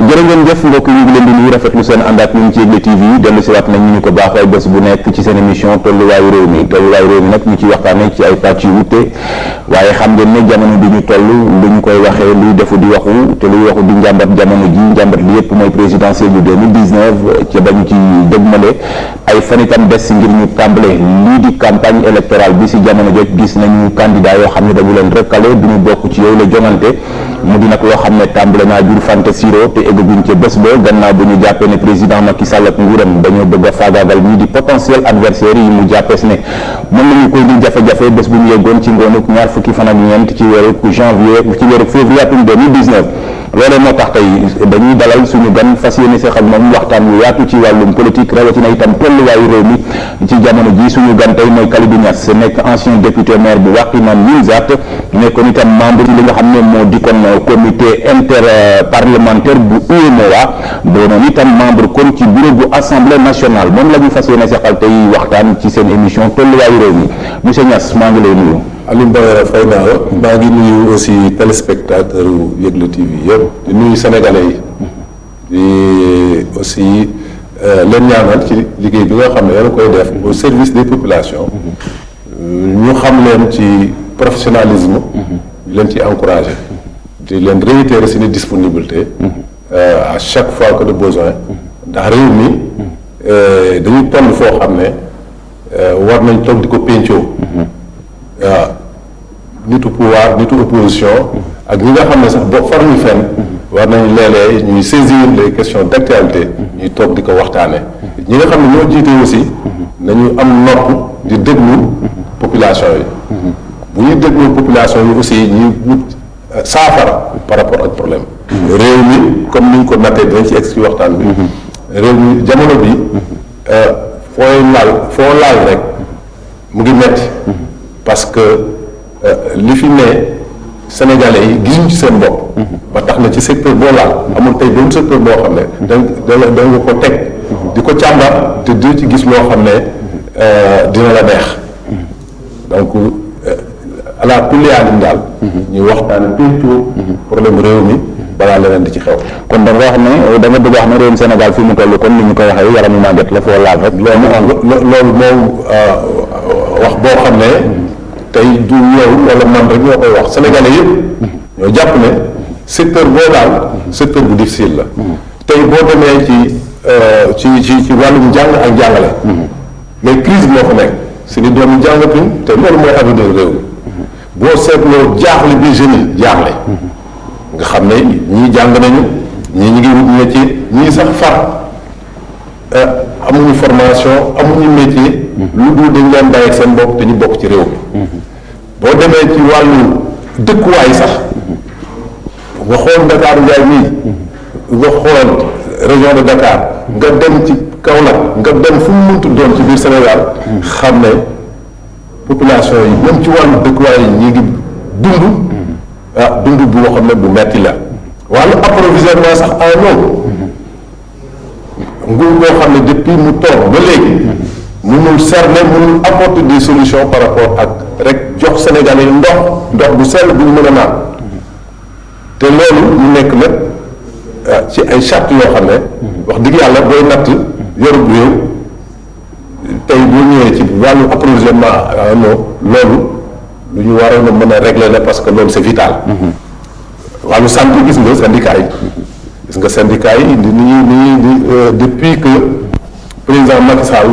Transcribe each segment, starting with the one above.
jërë ngeen jëf mbokk yi ñu ngi leen di nuyu rafetlu seen ànd ak ñun ci Yegle TV dellu si waat nañ ñu ko baaxee bés bu nekk ci seen émission tolluwaayu réew mi nag ñu ci waxtaanee ci ay pàcc yu wuute waaye xam ngeen ne jamono bi ñu toll lu ñu koy waxee luy defu di waxu te luy waxu di njàmbat jamono ji njàmbat li yëpp mooy présidentielle bu 2019 ci bañu ci dëgmale ay fan itam des ngir ñu tàmbale lii di campagne électorale bi si jamono joj gis nañu candidat yoo xam ne dañu leen recalé du ñu bokk ci yooyu la jongante mu di nag loo xam ne tàmbale naa jur fante siro te eggaguñ ca bés ba gannaaw bu ñu jàppee ne président Macky Sall ak nguuram dañoo bëgg a faagaagal ñii di potentiel adversaire yi mu jàppees ne mën nañu koy di jafe-jafe bés bu ñu yeggoon ci ngoonuk ñaar fukki fan ak ñeent ci weeru janvier ci weeru février atum 2019 loolee moo tax tey dañuy dalal suñu gan fas yéene seq ak moom waxtaan wu yaatu ci wàllum politique rawatina itam tolluwaayu réew mi ci jamono ji suñu gan tey mooy Kalidou Niass nekk ancien député maire bu Wakhinane Nimzatt nekkoon itam membre ci li nga xam ne moo dikkoon comité interparlementaire bu UEMOA doonoon itam membre kon ci bureau bu assemblée nationale moom la ñu fas yéene seqal tey waxtaan ci seen émission tolluwaayu réew mi monsieur Niass maa ngi lay nuyu. Alioune Badara fay naa la maa ngi nuyu aussi téléspectateur Yegle TV yëpp di nuyu sénégalais yi di aussi leen ñaanal ci liggéey bi nga xam ne yéen koy def au service des populations ñu xam leen ci professionnalisme di leen ci encouragé di leen réitérer seeni disponibilité à chaque fois que de besoin ndax réew mi dañuy toll foo xam ne war nañ toog di ko péncoo waaw nitu pouvoir nitu opposition ak ñi nga xam ne sax boo faruñu fenn war nañ léeg-léeg ñuy saisir les questions d'actualité ñuy toog di ko waxtaane ñi nga xam ne ñoo jiite aussi nañu am nopp di déglu population yi bu ñuy déglu population yi aussi ñuy wut saafara par rapport ak problème réew mi comme ni ñu ko nattee dinañ ci egg ci waxtaan bi réew mi jamono bi foo laal rek mu ngi metti parce que li fi ne Sénégalais yi gisuñ ci seen bopp ba tax na ci secteur boo laal amul tey benn secteur boo xam ne da nga ko teg di ko càmbar te di ci gis loo xam ne dina la neex donc ala kulli yaalin daal ñuy waxtaane péncoo problème réew mi balaa leneen di ci xew kon da nga wax ne da nga bëgg wax ne réewum Sénégal fi mu toll kon ni ñu koy waxee yaramu màgget la foo laal rek loolu moom wax boo xam ne tey du yow wala man rek ñoo koy wax sénégalais yëpp ñoo jàpp ne secteur boo daal secteur bu difficile la tey boo demee ci wàllum njàng ak jàngale mais crise moo fa nekk suñu doom jàngatuñ te loolu mooy avenir réew mi boo seetloo jaaxle bi jeunes yi jaaxle nga xam ne ñii jàng nañu ñii ñu ngi wut métier ñii sax far amuñu formation amuñu métier lu dul dañ leen bàyyi seen bopp te ñu bokk ci réew mi boo demee ci wàllu dëkkuwaay sax nga xool Dakar Ndiaye mii nga xool région de Dakar nga dem ci Kaolack nga dem fu mu mënti doon ci biir Sénégal xam ne population yi même ci wàllu dëkkuwaay yi ñi ngi dund bu nga xam ne bu metti la wàllu approvisionnement sax en eau nguur boo xam ne depuis mu toog ba léegi mënul cerner mënul apporter des solutions par rapport ak rek jox Sénégalais yi ndox bu sell bu ñu mën a naan te loolu ñu nekk nag ci ay charte yoo xam ne wax dëgg yàlla booy natt yorub réew tey boo ñëwee ci wàllu approvisionnement en eau loolu lu ñu waroon a mën a régler la parce que loolu c'est vital wàllu santé gis nga syndicat yi ni depuis que président Macky Sall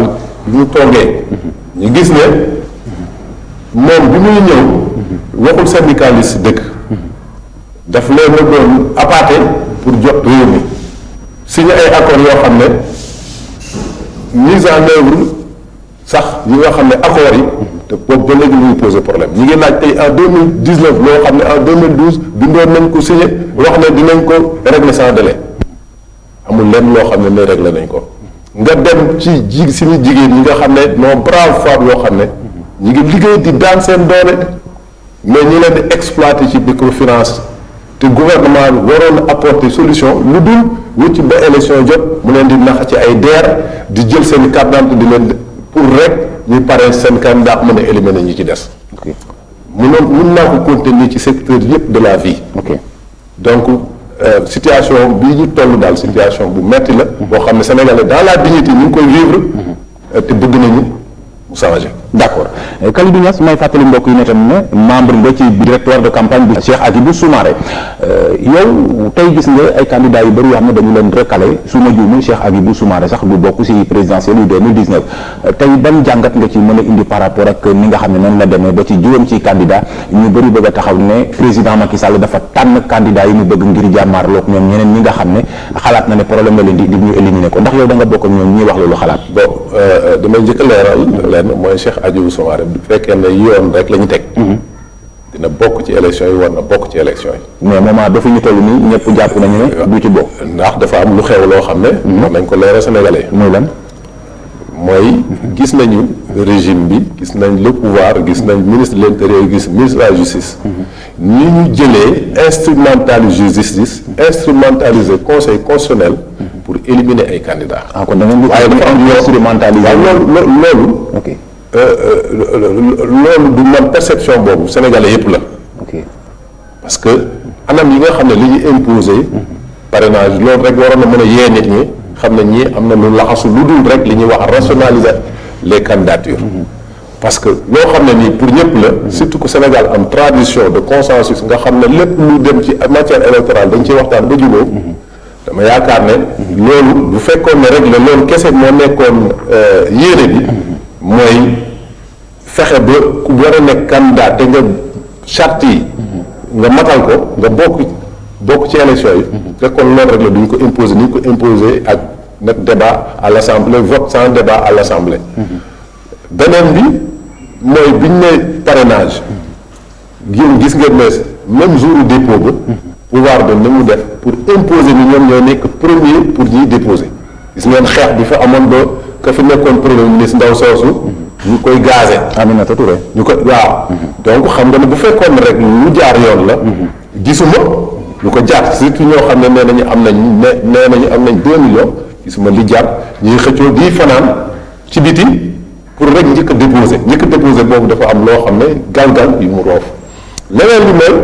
bi mu toogee ñu gis ne moom bi muy ñëw waxul syndicaliste dëkk daf leen a doon appâté pour jot réew mi signé ay accords yoo xam ne mise en œuvre sax yi nga xam ne accords yi te boobu ba léegi muy posé problème ñi ngi laaj tey en 2019 loo xam ne en 2012 bindoon nañ ko signé wax ne dinañ ko régler sans délai amul lenn loo xam ne ne régler nañ ko nga dem ci suñu jigéen ñi nga xam ne non brave femme yoo xam ne ñi ngi liggéey di daan seen doole mais ñi leen di exploité ci microfinance te gouvernement bi waroon apporter solution lu dul wucc ba élection jot mu leen di nax ci ay DER di jël seen carte d'identité di leen pour rek ñu pare seen candidat mën a éliminer ñi ci des mun naa ko contenir ci secteur yëpp de la vie donc situation bii ñu toll daal situation bu metti la. boo xam ne Sénégalais dans la dignité ñu ngi koy vivre. te bëgg nañu mu changer. d'accord Kalidou Niass may fàttali mbokk yi ne tam ne membre nga ci directoire de campagne bu Cheikh Hadjibou Soumaré yow tey gis nga ay candidats yu bëri yoo xam ne dañu leen recalé su ma juumul Cheikh Hadjibou Soumaré sax du bokk ci présidentielle yu 2019 tey ban jàngat nga ci mën a indi par rapport ak ni nga xam ne noonu la demee ba ci juróom ci candidat ñu bëri bëgg a taxaw ne président Macky Sall dafa tànn candidat yi mu bëgg ngir jàmmaarloog ñoom ñeneen ñi nga xam ne xalaat na ne problème la leen di ñu éliminer ko ndax yow da nga bokk ak ñoom ñuy wax loolu xalaat. bon damay njëkk a leeral leen mooy Cheikh Hadjibou Soumaré bu fekkee ne yoon rek la ñu teg. dina bokk ci élection yi war na bokk ci élection yi. mais moment dafa ñu toll nii ñëpp jàpp nañu ne du ci bokk. ndax dafa am lu xew loo xam ne. war nañ ko leeral Sénégalais. muy lan. mooy gis nañu régime bi gis nañ le pouvoir gis nañ ministre de l'intérieur gis ministre de la justice. ni ñu jëlee instrumentaliser justice instrumentaliser conseil constitutionnel. pour éliminer ay candidats. ah kon da ngeen waaye dafa am instrumentaliser. waaw loolu. ok. loolu du man perception boobu sénégalais yépp la. ok parce que anam yi nga xam ne li ñu imposé. parrainage loolu rek waroon na mën a yee nit ñi xam ne ñii am na lu laxasu lu dul rek li ñuy wax rationaliser les candidatures. parce que loo xam ne nii pour ñëpp la. surtout que Sénégal am tradition de consensus nga xam ne lépp lu dem ci matière électorale dañ ciy waxtaan ba jubóo. dama yaakaar ne. loolu bu fekkoon ne rek la loolu kese moo nekkoon yéene bi. mooy fexe ba ku war a nekk candidat te nga charte yi nga matal ko nga bokk ci élection yi fekkoon loolu rek la duñ ko imposer ni ñu ko imposer ak nag débat à l'Assemblée vote sans débat à l'Assemblée beneen bi mooy biñ ne parrainage yéen gis ngeen ne même jour dépôt ba pouvoir de ni mu def pour imposer ni ñoom ñoo nekk premier pour ñuy déposer gis ngeen xeex bi fa amoon ba ka fi nekkoon premier ministre ndaw soosu ñu koy gazé. Aminata Touré. ñu ko waaw. donc xam nga ne bu fekkoon rek lu jaar yoon la. gisuma lu ko jaar surtout ñoo xam ne nee nañu am nañ 2 millions gisuma li jaar ñuy xëccoo di fanaan ci biti pour rek njëkk a déposé boobu dafa am loo xam ne galgal yu mu roof. leneen li mooy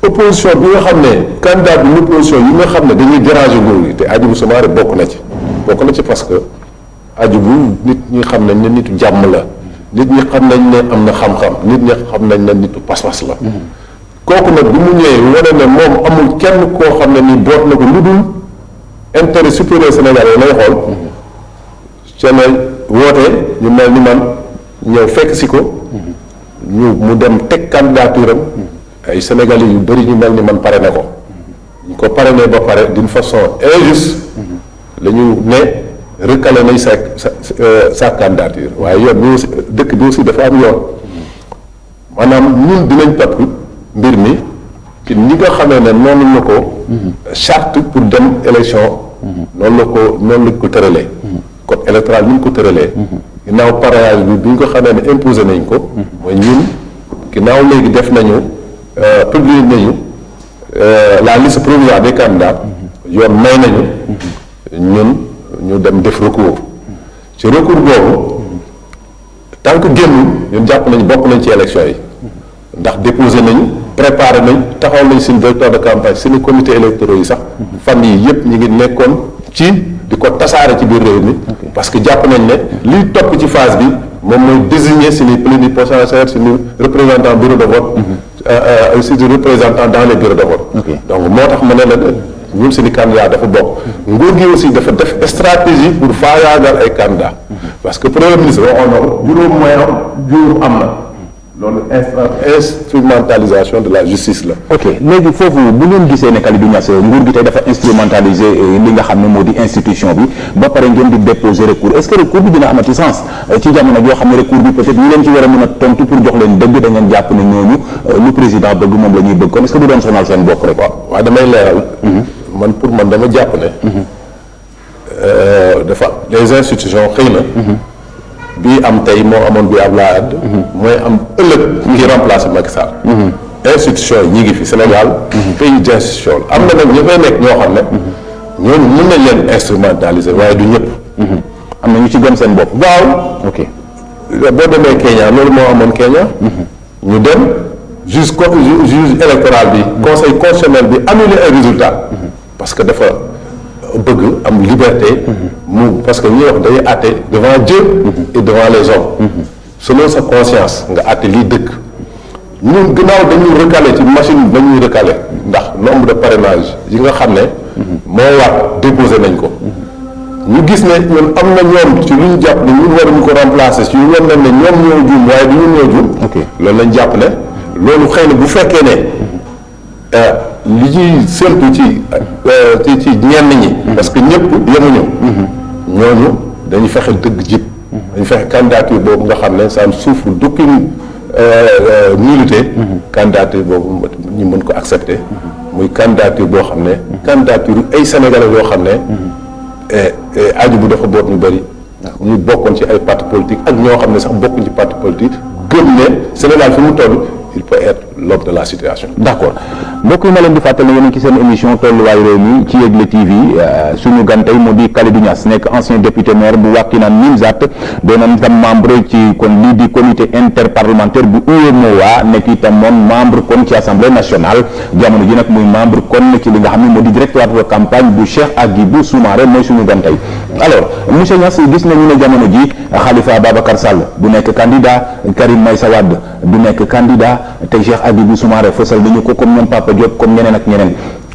opposition bi nga xam ne candidat bi l'opposition yi nga xam ne dañuy déranger nguur gi te Hadjibou Soumaré bokk na ci parce que. Hadjibou nit ñi xam nañ ne nitu jàmm la nit ñi xam nañ ne am na xam-xam nit ñi xam nañ ne nitu pas-pas la kooku nag bi mu ñëwee wane ne moom amul kenn koo xam ne ni boot na ko lu dul intérêt supérieur sénégalais lay xool ca la woote ñu mel ni man ñëw fekk si ko mu dem teg candidature am ay sénégalais yu bëri ñu mel ni man parrainé ko ñu ko parrainé ba pare d'une façon injuste la ñu ne recalé nañ sa candidature waaye yoon bi aussi dëkk bi aussi dafa am yoon maanaam ñun dinañ topp mbir mi ci ñi nga xamee ne noonu la ko charte pour dem élection noonu lañ ko tëralee code électoral ni ñu ko tëralee ginnaaw parrainage bi ñu ko xamee ne imposé nañ ko mooy ñun ginnaaw léegi def nañu publier nañu la liste provisoire des candidats yoon may nañu ñun ñu dem def recours ci recours boobu tant que génnul ñun jàpp nañ bokk nañ ci élection yi ndax déposé nañu préparé nañ taxaw nañ suñu directeur de campagne suñu comité électoraux yi sax fan yi yëpp ñu ngi nekkoon ci di ko tasaare ci biir réew mi parce que jàpp nañ ne liy topp ci phase bi moom mooy désigner suñu plénipotentiaire suñu représentant bureau de vote suñu représentant dans les bureaux de vote donc moo tax ma ne la ñun seeni candidat dafa bokk nguur gi aussi dafa def stratégie pour faagaagal ay candidats parce que premier ministre waxoon na ko juróom mooy juróom am na loolu instrumentalisation de la justice la. ok léegi foofu bu ngeen gisee ne Kalidou Niass nguur gi tey dafa instrumentaliser li nga xam ne moo di institution bi ba pare ngeen di déposer recours est-ce que recours bi dina amati sens ci jamono joo xam ne recours bi peut-être ñi leen ci war a mën a tontu pour jox leen dëgg da ngeen jàpp ne ñooñu lu président bëgg moom la ñuy bëgg kon est-ce que du doon sonal seen bopp rek. waaw damay leeral. man pour man dama jàpp ne. dafa les institutions xëy na. bii am tey moo amoon bi Abdoulaye Wade mooy am ëllëg ngi remplacer Macky Sall. institution yi ñi ngi fi Sénégal. pays d'institution la am na nag ñi fay nekk ñoo xam ne. ñooñu mën nañ leen instrumentaliser waaye du ñëpp. am na ñu ci gëm seen bopp. waaw. ok boo demee Kenya loolu moo amoon Kenya. ñu dem juge électoral bi. conseil constitutionnel bi annulé un résultat. parce que dafa bëgg am liberté. parce que ñuy wax day àtte devant Dieu. et devant les hommes. selon sa conscience nga àtte lii dëkk. ñun gannaaw dañuy recaler ci machine dañuy recaler ndax nombre de parrainage yi nga xam ne. moo war déposé nañ ko. ñu gis ne ñun am na ñoom ci lu ñu jàpp ne ñun waruñu ko remplacer ci ñu war nañ ne ñoom ñoo juum waaye du ñun ñoo juum. loolu lañ jàpp ne loolu xëy na bu fekkee ne li ñuy séntu ci ñenn ñi. parce que ñëpp yemuñu. ñooñu dañuy fexe dëgg jib. dañu fexe candidature boobu nga xam ne ça ne souffre d'aucune nullité. candidature boobu ñu mën ko accepter. muy candidature boo xam ne. candidature ay sénégalais yoo xam ne. aju bu dafa boot ñu bëri. ñu bokkoon ci ay parti politique ak ñoo xam ne sax bokkuñ ci parti politique gëm ne Sénégal fi mu toll il peut être l'homme de la situation. d'accord mbokk yi ma leen di fàttali yéen ci seen émission tolluwaayu réew mi ci Yegle TV suñu gan tey mu di Kalidou Niass nekk ancien député maire bu Wakhinane Nimzatt doonoon itam membre ci kon lii di comité interparlementaire bu UEMOA nekk itam moom membre kon ci assemblée nationale jamono ji nag muy membre kon ci li nga xam ne moo di directoire de campagne bu Cheikh Agibou Soumaré mooy suñu gan tey. alors monsieur Niass gis nañu ne jamono ji Khalifa Ababacar Sall du nekk candidat Karim Meïssa Wade du nekk candidat te Cheikh Agibou Soumaré fësal nañu ko comme ñoom Papa Diop comme ñeneen ak ñeneen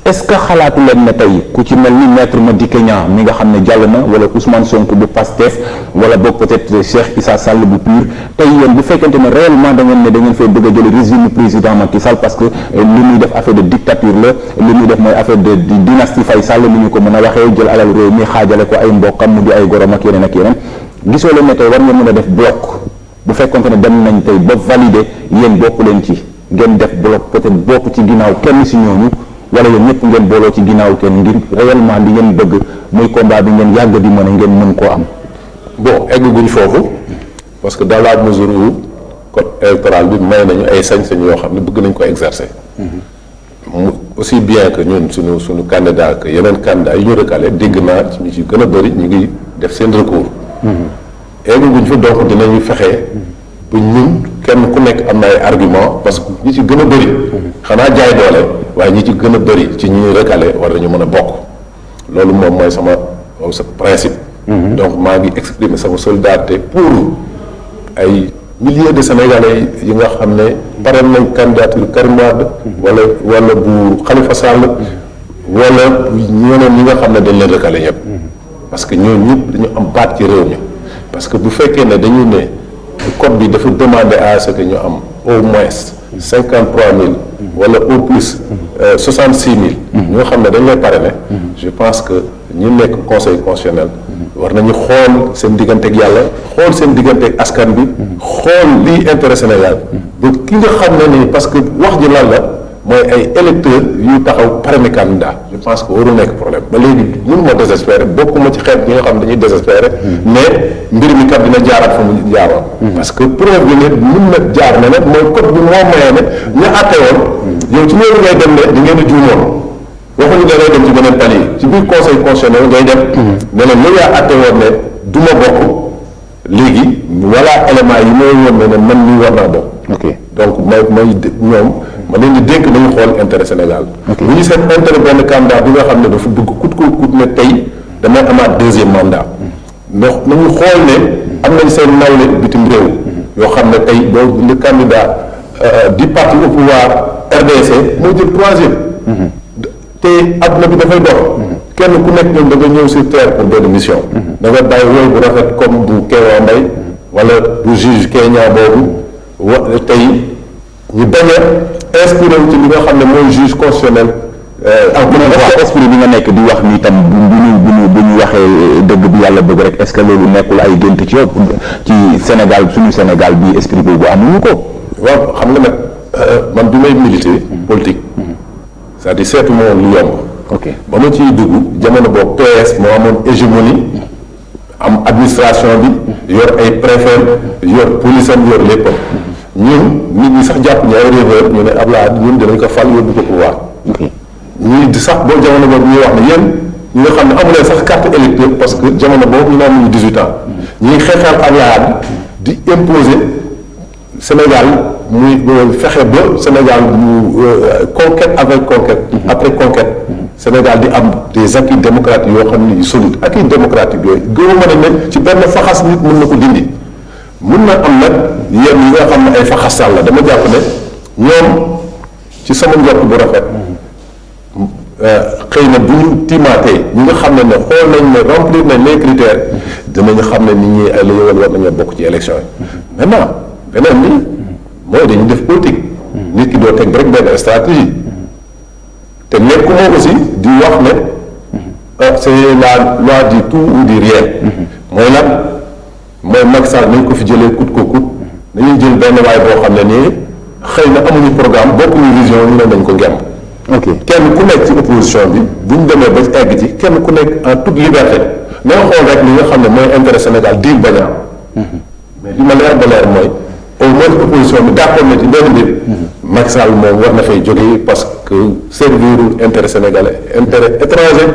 est-ce que xalaatu leen ne tey ku ci mel ni maître Madické Niang mi nga xam ne jàll na wala Ousmane Sonko bu Pastef wala boog peut-être Cheikh Issa Sall bu PUR tey yéen bu fekkente ne réellement da ngeen fee bëgg a jël régime président Macky Sall parce que li muy def affaire de dictature la li muy def mooy affaire de dynastie Faye Sall ni ñu ko mën a waxee jël alal réew mi xaajale ko ay mbokkam mu di ay gorom ak yeneen gisoo leen ne tey war ngeen mën a def bloc bu fekkonte ne dem nañ tey ba valider yéen bokk leen ci ngeen def bloc peut-être bokk ci ginnaaw kenn si ñooñu wala yéen ñëpp ngeen booloo ci ginnaaw kenn ngir réellement li ngeen bëgg muy combat bi ngeen yàgg di mën a ngeen mën koo am. bon egguñ foofu parce que dans la mesure où code électoral bi may nañu ay sañ-sañ yoo xam ne bëgg nañ ko exercer. aussi bien que ñun suñu candidat que yeneen candidat yi ñu recalé dégg naa ci ñu ci gën a bëri ñu ngi def seen recours. egguñ fa donc dinañu fexe bu ñun kenn ku nekk am na ay argument parce que ñi ci gën a bëri. xanaa jaay doole waaye ñi ci gën a bëri ci ñi ñuy recalé war nañu mën a bokk loolu moom mooy sama principe. donc maa ngi exprimer sama solidarité pour ay milliers de Sénégalais yi nga xam ne pare nañ candidature Karim Wade wala bu Khalifa Sall wala ñeneen ñi nga xam ne dañ leen recalé ñëpp parce que ñooñu ñëpp dañu am baat ci réew mi parce que bu fekkee ne dañu ne code bi dafa demander à ce que ñu am au moins 53 000 wala au plus 66 000 ñoo xam ne dañ lay parrainé je pense que ñi nekk conseil constitutionnel war nañu xool seen diggante ak yàlla xool seen diggante ak askan bi xool lii intérêt Sénégal ba ki nga xam ne nii parce que wax ji lan la mooy ay électeurs yu taxaw parrainé candidat je pense que warul nekk problème ba léegi mënuma désespérer bokkuma ci xeet ñi nga xam ne dañuy désespérer mais mbir mi kat dina jaaraat fa mu jaaroon parce que preuve bi ne mën na jaar na ne mooy code bi moo mayee ne ñu àtte woon yow ci loolu ngay dem ne di ngeen di juumoon waxuñu da ngay dem ci beneen palier ci biir conseil constitutionnel ngay dem ne leen lu yaa àtte woon ne du ma bokk léegi voilà élément yi mooy woon ne man mii war naa bokk donc may ñoom ma leen di dénk nañu xool intérêt Sénégal bu ñu seen intérêt benn candidat bi nga xam ne dafa bëgg kut ne tey damay amaat deuxième mandat ndax nañu xool ne am nañ seen nawle bitim réew yoo xam ne tey boo le candidat du parti au pouvoir RDC mooy jël troisième te adduna bi dafay dox kenn ku nekk ñoom da nga ñëw sur terre pour benn mission da nga bàyyi woy bu rafet comme bu Kéba Mbaye wala bu juge Kenya boobu tey ñu bañ a inspiré wu ci li nga xam ne mooy juge constitutionnel esprit bi nga nekk di wax ni tam bu ñu waxee dëgg bi yàlla bëgg rek est-ce que loolu nekkul ay gént ci yow ci Sénégal suñu Sénégal bi esprit boobu amuñu ko waaw xam nga nag man bi may militer politique c'est-à-dire seetu moom lu yomb ba ma ciy dugg jamono boobu PS moo amoon hégémonie am administration bi yor ay préfet yor police am yor léppam ñun nit ñi sax jàpp ñu ay rêveur ñu ne Abdoulaye ñun dinañ ko fal yóbbu ko pouvoir ñii di sax boo jamono boobu ñuy wax ne yéen ñi nga xam ne amuleen sax carte électeur parce que jamono boobu ñu naan ñu 18 ans ñuy xeexal Abdoulaye di imposer Sénégal muy fexe ba Sénégal mu conquête avec conquête après conquête Sénégal di am des acquis démocratiques yoo xam ne yu solide acquis démocratique yooyu gëwuma ne ci benn faxas nit mën na ko dindi mën na am nag yenn yi nga xam ne ay faxasal la dama jàpp ne ñoom ci sama njort bu rafet xëy na bu ñu timaatee ñi nga xam ne xool nañ ne remplir nañ les critères dinañu xam ne nit ñi ay la yowal war nañoo bokk ci élection yi maintenant beneen bi mooy dañu def politique nit ki doo teg rek benn stratégie te nekkuma aussi di wax ne c'est la loi du tout ou du rien mooy lan mooy Macky Sall nañ ko fi jëlee coûte que coûte dañuy jël benn waay boo xam ne nii xëy na amuñu programme bokkuñu vision ñu ne nañ ko ngemb ok kenn ku nekk ci opposition bi bu ñu demee ba egg ci kenn ku nekk en toute liberté na nga xool rek li nga xam ne mooy intérêt Sénégal diir bañ a mais li ma leer ba leer mooy au moins opposition bi d'accord na ci benn mbir Macky Sall moom war na fay jógee parce que servir intérêt sénégalais intérêt étranger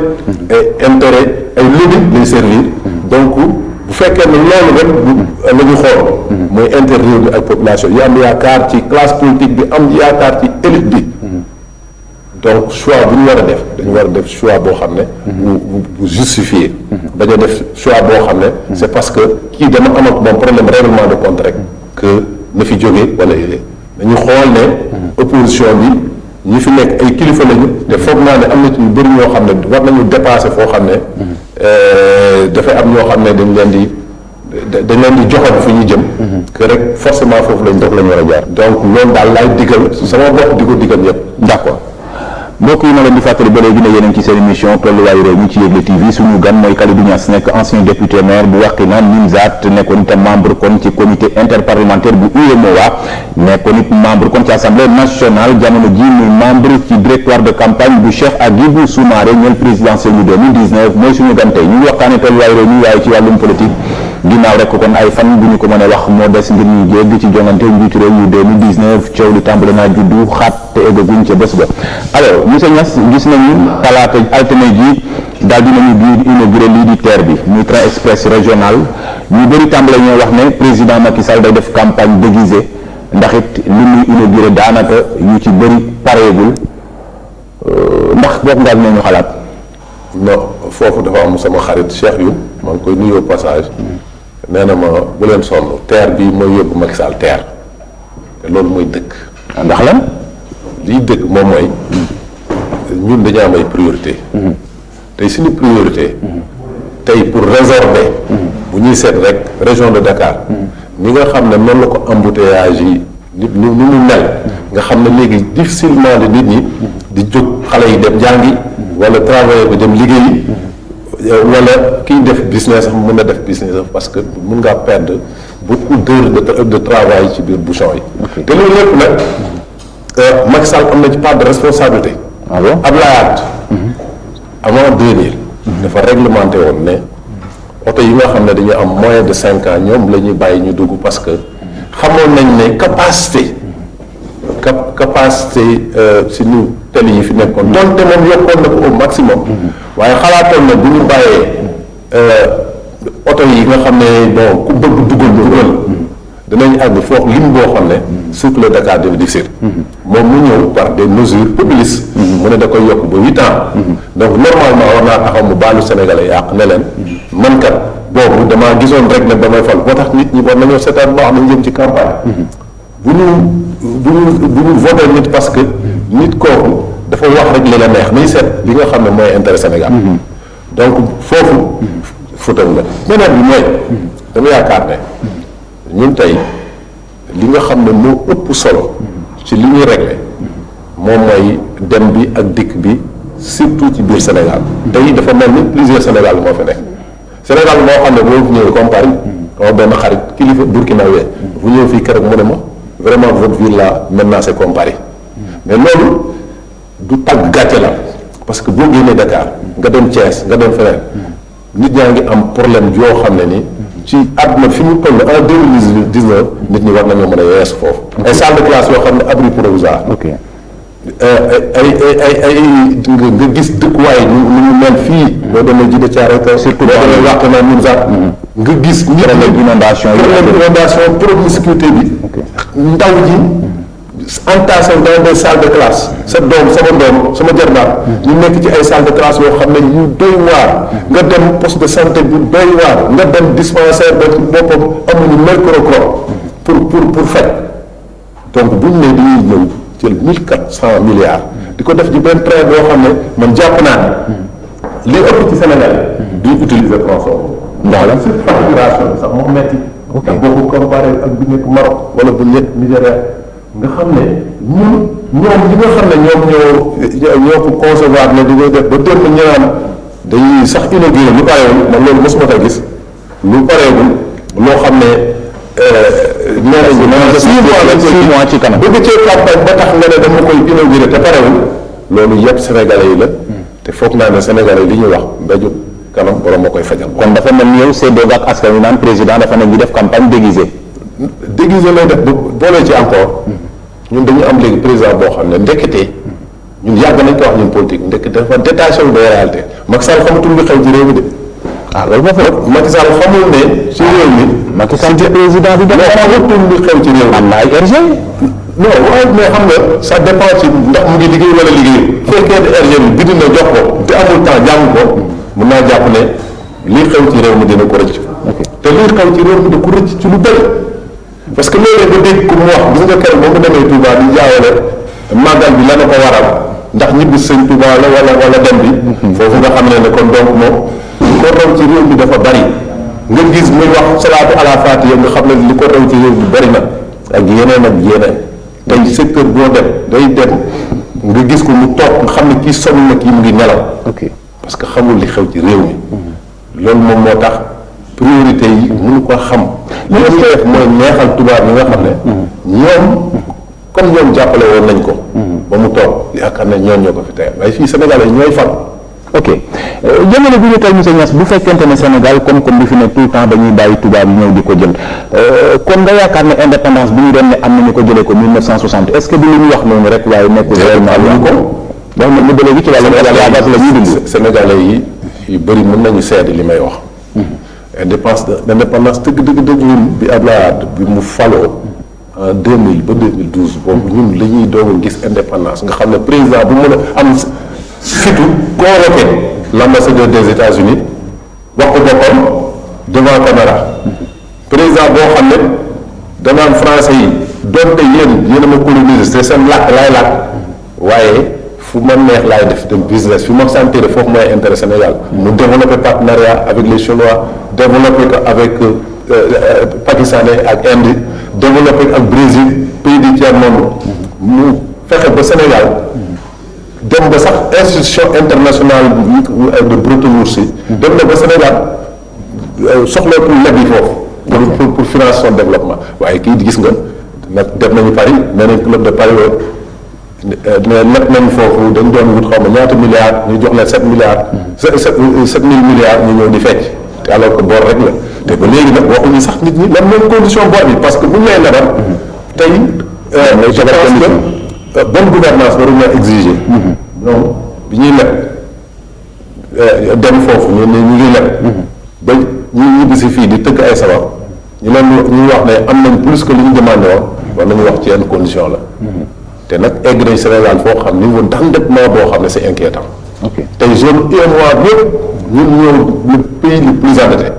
et intérêt ay lobby lay servir donc bu fekkee ne loolu rek la ñu xool mooy intérêt réew mi ak population yi am yaakaar ci classe politique bi am yaakaar ci élite bi donc choix bu ñu war a def dañu war a def choix boo xam ne bu justifié bañ a def choix boo xam ne c'est parce que kii dama am ak moom problème règlement de compte rek que na fi jógee wala dañu xool ne opposition bi ñi fi nekk ay kilifa lañu te foog naa ne am na ci ñu bëri ñoo xam ne war nañu dépasser foo xam ne dafay am ñoo xam ne dañ leen di joxoon fu ñu jëm que rek forcément foofu lañ def la ñu war a jaar donc loolu daal laay digal sama bopp di ko digal ñëpp d'accord mbokk yi ma leen di fàttali ba léegi ne yéen ci seen émission tolluwaayu réew mi ci Yegle TV suñu gan mooy Kalidou Niass nekk ancien député maire bu Wakhinane Nimzatt nekkoon itam membre kon ci comité interparlementaire bu UEMOA nekkoon it membre kon ci assemblée nationale jamono ji muy membre ci directoire de campagne bu Cheikh Agibou Soumaré ñeel présidentielle yu 2019 mooy suñu gan tey ñu ngi waxtaane tolluwaayu réew mi waaye ci wàllum politique ginnaaw rek kon ay fan bu ñu ko mën a wax moo des ngir ñu jégg ci jongante njiitu réew yu 2019 coow li tàmbale naa juddu xaat te eggaguñ ca bés ba alors monsieur Niass gis nañu talaata altine ji daal dinañu di inauguré lii di TER bi muy train express régional ñu bëri tàmbale ñoo wax ne président Macky Sall day def campagne déguisée ndax it li muy inauguré daanaka yu ci bëri pareegul ndax bokk nga ak nañu xalaat. non foofu dafa am sama xarit Cheikh yu maa ngi koy nuyoo passage nee na ma bu leen sonn TER bi mooy yóbbu Macky Sall TER te loolu mooy dëkk. ndax lan. liy dëkk moom mooy ñun dañu am ay priorité tey suñu priorité tey pour résorber bu ñuy seet rek région de Dakar ni nga xam ne noonu la ko embouteillage yi ni mu mel nga xam ne léegi difficilement de nit ñi di jóg xale yi dem jàngi wala travailleur bi dem liggéeyi wala kiy def business am mën na def business am parce que mën ngaa perdre beaucoup d'heures de travail ci biir bouchon yi te loolu lépp nag Macky Sall am na ci part de responsabilité. ah bon Abdoulaye Wade avant 2000. dafa réglementé woon ne oto yi nga xam ne dañu am moins de 5 ans ñoom la ñuy bàyyi ñu dugg parce que xamoon nañ ne capacité suñu télé yi fi nekkoon donte moom yokkoon na ko au maximum. waaye xalaatoon na bu ñu bàyyee oto yi nga xam ne bon ku bëgg dugal. dinañ àgg foofu lim boo xam ne circuler Dakar dina difficile moom mu ñëw par des mesures populistes mu ne da koy yokk ba 8 ans donc normalement war naa taxaw mu baalu Sénégalais yàq ne leen man kat boobu damaa gisoon rek ne ba may fal boo tax nit ñi war nañoo seetaan boo xam ne jëm ci campagne bu ñu voté nit parce que nit kooku dafa wax rek li la neex nañ seet li nga xam ne mooy intérêt Sénégal donc foofu futal nga beneen bi mooy dama yaakaar ne ñun tey li nga xam ne moo ëpp solo ci li ñuy réglé moom mooy dem bi ak dikk bi surtout ci biir Sénégal tey dafa mel ni plusieurs Sénégal moo fi nekk Sénégal moo xam ne boo fi ñëwee comme Paris sama benn xarit kilifa burkinabé bu ñëw fii keroog mu ne ma vraiment votre ville là maintenant c'est comme Paris mais loolu du tàgg gàcce la parce que boo génnee Dakar nga dem Thiès nga dem feneen nit ñaa ngi am problème yoo xam ne ni ci àdduna fi mu toll en 2019 nit ñi war nañoo mën a yeesu foofu. ay salle de classe yoo xam ne abri provisoire. ok ay nga gis dëkkuwaay ñu mel fii. boo demee Djiddah Thiaroye Kao. surtout boo demee Wakhinane Nimzatt. nga gis nit ñi inondation promiscuité bi. ndaw ji entassés dans des salles de classe sa doom sama jarbaat ñu nekk ci ay salles de classe yoo xam ne yu doy waar nga dem poste de santé bu doy waar nga dem dispensaire ba ci boppam amuñu mercurochrome pour faj donc bu ñu nee dañuy ñëw jël 1400 milliards di ko def ci benn train boo xam ne man jàpp naa ne li ëpp ci Sénégal duñ utiliser tronçon ndax la cette facturation sax moo metti ndax boo ko comparé ak bu nekk Maroc wala bu nekk Nigéria nga xam ne ñoom ñi nga xam ne ñoo ko concevoir ne di koy def ba démb ñu naan dañuy sax inauguré lu pareewul man loolu mosuma ko gis lu pareewul loo xam ne nee nañu 6 mois ci kanam bëgg cee campagne ba tax nga ne dama koy inauguré te parewul loolu yëpp sénégalais yi la te foog naa ne sénégalais li ñuy wax mbéju kanam borom moo koy fajal. kon dafa mel ni yow séddoo ak askan wi naan président dafa ne ñu def campagne déguisée. déguisé lay def boolee ci encore ñun dañu am léegi président boo xam ne ndekete ñun yàgg nañ ko wax ñun politique ndekete dafa détaché wu de réalité Macky Sall xamatul lu xew ci réew mi de. loolu moo fa Macky Sall xamul ne ci réew mi. Macky Sall ci président bi non xamatul lu xew ci réew mi. am na ay RG. non waaye mais xam nga ça dépend ci ndax mu ngi liggéey wala liggéey bu fekkee ne RG bi bind na jox ko te amul temps jàng ko mun naa jàpp ne lii xew ci réew mi dina ko rëcc. te lii xew ci réew mi da ko rëcc ci lu bëri. parce que léeg-léeg nga dégg ku mu wax gis nga keroog boo ko demee Touba di jaawale màggal bi la na ko waral ndax ñibbi sëñ Touba la wala dem bi. foofu nga xam ne kon donc moom li ko raw ci réew mi dafa bari nga gis muy wax salaatu ala faatiha nga xam ne li ko raw ci réew mi bari na ak yeneen tey secteur boo dem day dem nga gis ko mu toog nga xam ne kii sonn na kii mu ngi nelaw. parce que xamul li xew ci réew mi. loolu moom moo tax priorité yi mënu ko xam. li ñuy def mooy neexal tubaab yi nga xam ne. ñoom comme ñoom jàppale woon nañ ko. ba mu toog yaakaar ne ñoo ko fi tey waaye fii Sénégal yi ñooy fal. ok jamono bi ñu toll monsieur Niass bu fekkente ne Sénégal comme bi fi ne tout le temps dañuy bàyyi tubaab yi ñëw di ko jël kon nga yaakaar ne indépendance bi ñu doon ne am nañu ko jëlee ko 1960 est-ce que du lu ñu wax noonu rek waaye nekkul réellement lu ko donc mu ba léegi ci wàllu esclavage la ñuy dund. Sénégalais yi yu bëri mën nañu seede li may wax. indépendance dëgg ñun bi Abdoulaye Wade bi mu faloo en 2000 ba 2012 boobu ñun la ñuy doog a gis indépendance nga xam ne président bu mën a am fitu convoqué l'ambassadeur des États-Unis wax ko boppam devant caméra président boo xam ne danaan français yi donte yéen a ma colonisé te seen làkk laay làkk waaye fu ma neex laay def de business fi ma sentir foofu mooy intérêt Sénégal mu développé partenariat avec les Chinois développé ko avec Pakistanais ak Inde développé ak Brésil pays du tiers monde mu fexe ba Sénégal dem ba sax institution internationale de Bretton Woods yi dem na ba Sénégal soxlootul leb yi foofu pour financer son développement waaye kii gis nga nag dem nañu Paris nee nañ club de Paris mais leb nañ foofu dañ doon wut xaw ma ñaata milliards ñu jox leen 7 milliards 7 000 milliards ñu ñëw di fecc te alors que bor rek la te ba léegi nag waxuñu sax nit ñi lan mooy condition bor bi parce que bu ñu lay lebal tey je pense que bonne gouvernance waruñu la exiger ñoom bi ñuy leb dem foofu ñu ngi leb ba ñu ñibbi si fii di tëgg ay sabab ñu leen ñu wax ne am nañ plus que li ñu demandé woon war nañu wax ci yenn condition la te nag egg nañ Sénégal foo xam niveau d'endettement boo xam ne c'est inquiétant tey zone UEMOA bi yëpp ñun ñoo le pays le plus endetté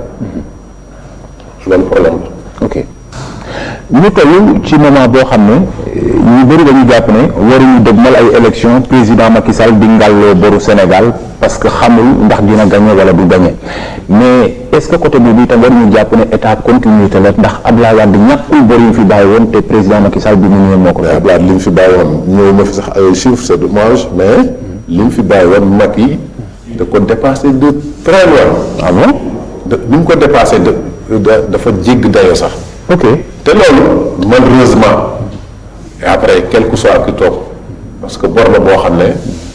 loolu problème la ok ñu toll ci moment boo xam ne ñu bëri dañu jàpp ne waruñu dëgmal ay élection président Macky Sall di ngàlloo boru Sénégal parce que xamul ndax dina gagné wala du gagné mais est-ce que côté boobu itam waruñu jàpp ne état continuité la ndax Abdoulaye Wade ñàkkul bor yu mu fi bàyyi woon te président Macky Sall bi mu ñëwee moo ko. Abdoulaye li mu fi bàyyi woon ñëw ma fi sax ay chiffres c'est dommage mais li mu fi bàyyi woon Macky da ko dépassé de très loin. ah bon ni mu ko dépassé dafa jégg dayoo sax. ok te loolu malheureusement et après quel que soit ki toog parce que bor la boo xam ne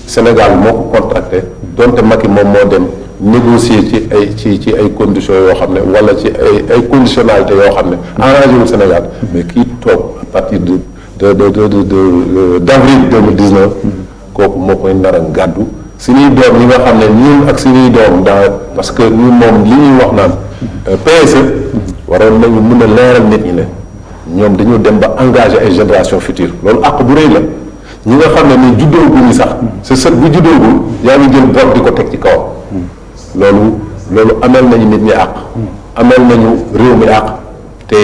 Sénégal moo ko contracté donte Macky moom moo dem négocier ci ay conditions yoo xam ne wala ci ay conditionnalités yoo xam ne arrangé wul Sénégal mais kii toog à partir d'avril 2019 kooku moo koy nar a gàddu suñuy doom yi nga xam ne ñun ak suñuy doom parce que ñun moom li ñuy wax naan PSE waroon nañu mën a leeral nit ñi ne ñoom dañoo dem ba engagé ay génération future loolu àq bu rëy la ñi nga xam ne ni juddooguñu sax sa sët bu juddoogul yaa ngi jël bor di ko teg ci kawam loolu amel nañu nit ñi àq amel nañu réew mi àq te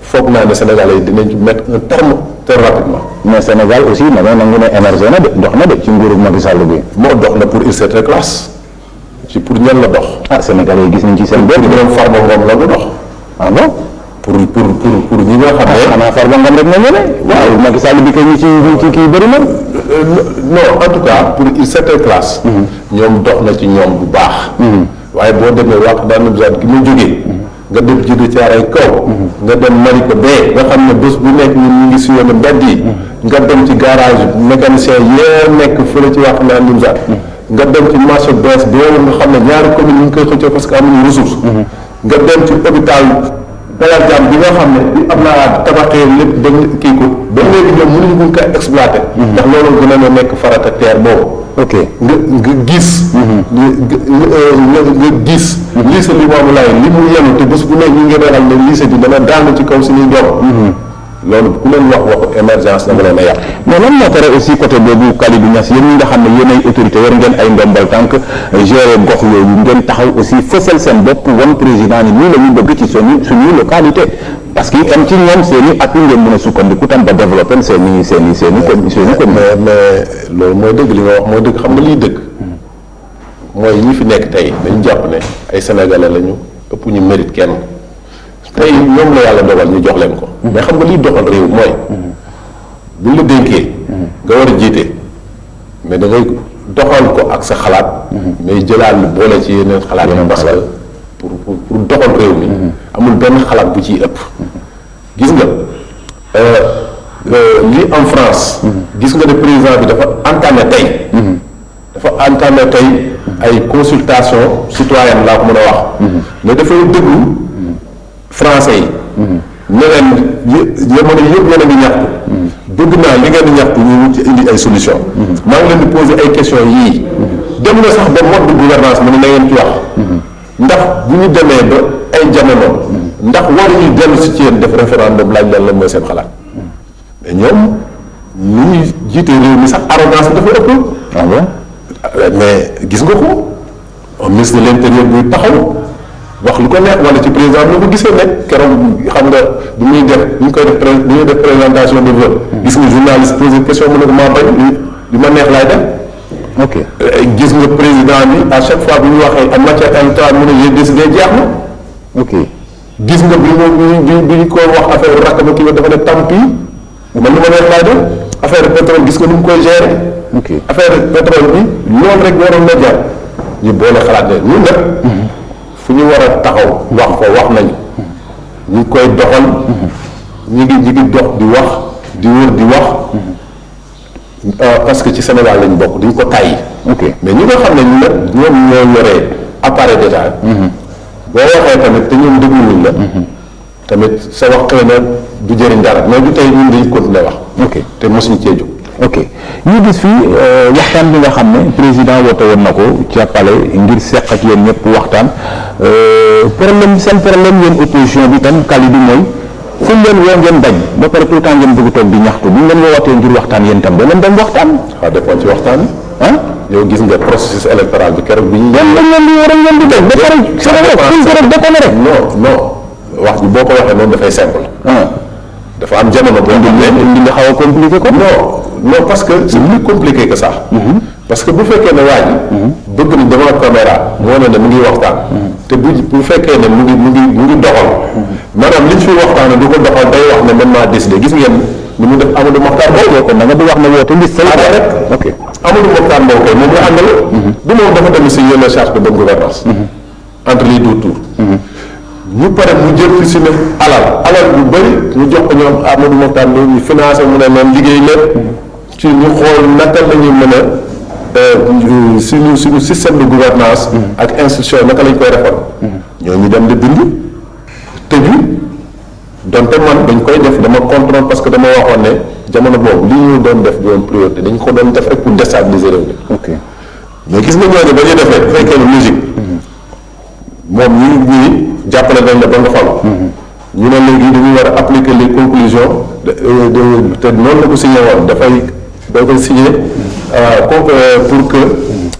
foog naa ne Sénégalais yi dinañ ci mettre un terme très rapidement. mais Sénégal aussi na nangu ne émergé na de dox na de ci nguuru Macky Sall bi. moo dox na pour une certaine classe ci pour ñan la dox. Sénégalais yi gis nañ ci seen bopp. ñoom Farba Ngom la du dox. ah bon. pour ñi nga xam ne. xanaa Farba Ngom rek nga ñëwee. waaw Macky Sall bi kay ñu ci kii bëri na. non en tout cas pour une certaine classe. ñoom dox na ci ñoom bu baax. waaye boo demee wax daanaka zaat gi mu jógee. nga dem jiddu caaray kaw. nga dem Malika bee nga xam ne bés bu nekk ñu ngi sillonné mbedd yi. nga dem ci garage mécanicien yee nekk fële ci wax naan Nimzaat. nga dem ci marché bees boobu nga xam ne ñaari commune ñu ngi koy xëccoo parce que amuñu ressource. nga dem ci hôpital Dalal Jàmm bi nga xam ne bi Abdoulaye tabaxee lépp ba kii ko ba léegi ñoom mënuñu ko exploité. ndax loolu gën a nekk farata terre boobu. ok nga gis. nga gis. lycée Limamoulaye li mu yenu te bés bu ne ñu ngi ragal ne lycée bi dana daanu ci kaw suñuy doom. loolu ku leen wax waxu émergence dama leen a yàq. mais lan moo tere aussi côté boobu Kalidou Niass yéen ñi nga xam ne yéen ay autorité war ngeen ay ndombal tànk gérer gox yooyu ngeen taxaw aussi fësal seen bopp wan président ni nii la ñu bëgg ci suñuy localité parce que itam ci ñoom seen i at ngeen mën a sukkandiku tam ba développé seen i mais loolu mooy dëgg li nga wax mooy dëgg xam nga liy dëgg mooy ñi fi nekk tey dañu jàpp ne ay sénégalais lañu ëpp ñu mérite kenn tey ñoom la yàlla dogal ñu jox leen ko. mais xam nga liy doxal réew mooy. buñ la dénkee. nga war a jiite mais da ngay doxal ko ak sa xalaat. mais jëlaat lu boole ci yeneen xalaat yi parce que pour doxal réew mi. amul benn xalaat bu ciy ëpp. gis nga lii en France. gis nga ne président bi dafa entamé tey. dafa entamé tey ay consultation citoyenne laa ko mën a wax. mais dafay déglu. français yi. ne leen jamono yëpp yéen a ngi ñaxtu. bëgg naa li ngeen di ñaxtu ñu ci indi ay solution maa ngi leen di poser ay questions yii. dem na sax ba mode de gouvernance mu ne na ngeen ci wax. ndax bu ñu demee ba ay jamono. ndax waruñu dellu si ci yéen def référendum laaj leen lan mooy seen xalaat. mais ñoom ni ñuy jiite réew mi sax arrogance bi dafa ëpp. ah bon mais gis nga ko un ministre de l'intérieur buy taxaw. wax lu ko neex wala ci président bi ko gisee nekk keroog xam nga bi muy def bi ñu koy def bi ñuy def présentation de vote. gis nga journaliste posé question mu ne ko maa bañ li ma neex laay def. ok gis nga président bi à chaque fois bi ñu waxee en matière électorale mu ne j'ai décidé jeex na. ok gis nga bi ñu ko wax affaire rakk ba kii dafa ne tant pis man li ma neex laay def affaire pétrole gis nga ni mu koy gérer. ok affaire pétrole bi loolu rek waroon na jar ñu boole xalaat ne ñun nag. fu ñu war a taxaw wax ko wax nañu ñu ngi koy doxal ñi ngi dox di wax di wër di wax parce que ci Sénégal lañ bokk duñ ko tàyyi. ok mais ñi nga xam ne ñu nag ñoom ñoo yoree appareil d'état boo waxee tamit te ñoom dégluwuñ la tamit sa wax xëy na du jëriñ dara mais du tey ñun dañu continuer wax. ok te mosuñ cee jóg. ok ñu gis fii waxtaan bi nga xam ne président woote woon na ko ca palais ngir seq ak yéen ñëpp waxtaan problème seen problème yéen opposition bi tam Kalidou mooy fu leen woo ngeen bañ ba pare tout le temps ngeen bëgg toog di ñaxtu bu ñu leen woowatee ngir waxtaan yéen tam da leen dem waxtaan. waaw defoon ci waxtaan ah. yow gis nga processus électoral bi keroog bi ñu. dañ leen di war a ngeen di def ba pare Sénégal non wax ji boo ko waxee noonu dafay simple. dafa am jamono boo xam ne indi nga xaw a compliqué ko. non parce que c'est plus compliqué que ça. parce que bu fekkee ne waa ji. bëgg na devant caméra moo ne mu ngi waxtaan. te bu fekkee ne mu ngi doxal. maanaam li ñu fi waxtaanee du ko doxal day wax ne man maa décidé gis ngeen ni mu def Amadou Mokhtar Mbow. kon da nga di wax ne woote liste rek. ok Amadou Mokhtar Mbow kay moom la àndal. du moom dafa dem si yenn charte de bonne gouvernance entre les deux tours. ñu pare mu jël fi si ne alal bu bëri ñu jox ko ñoom Amadou Mokhtar Mbow ñu financé mu ne leen liggéey lépp ci ñu xool naka la ñuy mën a suñu système de gouvernance ak institution naka lañ koy defal ñoo ñu dem di bind tëju donte man dañ koy def dama contrôle parce que dama waxoon ne jamono boobu li ñu doon def doon priorité dañ ko doon def rek pour déstabiliser réew mi. ok mais gis nga ñooñu ba ñuy defee bu fekkee ne logique moom ñi jàppale nañ la ba nga falu ñu ne léegi dañu war a appliquer les conclusions te noonu la ko signé woon da koy signé pour que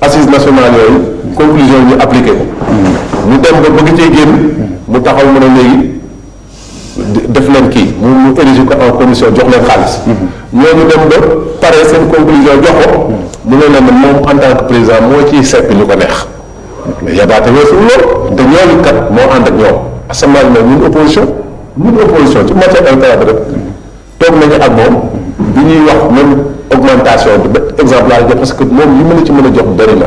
assises nationales yooyu conclusion ñu appliqué ko ñu dem ba bëgg cee génn mu taxaw mu ne léegi def leen kii mu érigé ko en commission jox leen xaalis ñooñu dem ba pare seen conclusion jox ko mu ne leen moom en tant que président moo ciy seppi lu ko neex mais yabaate weesu loolu te ñooñu kat moo ànd ak ñoom asamaan na ñun opposition ci matière électorale rek toog nañu ak moom bi ñuy wax même augmentation bi exemple laa jox parce que moom li mën a ci mën a jox bëri na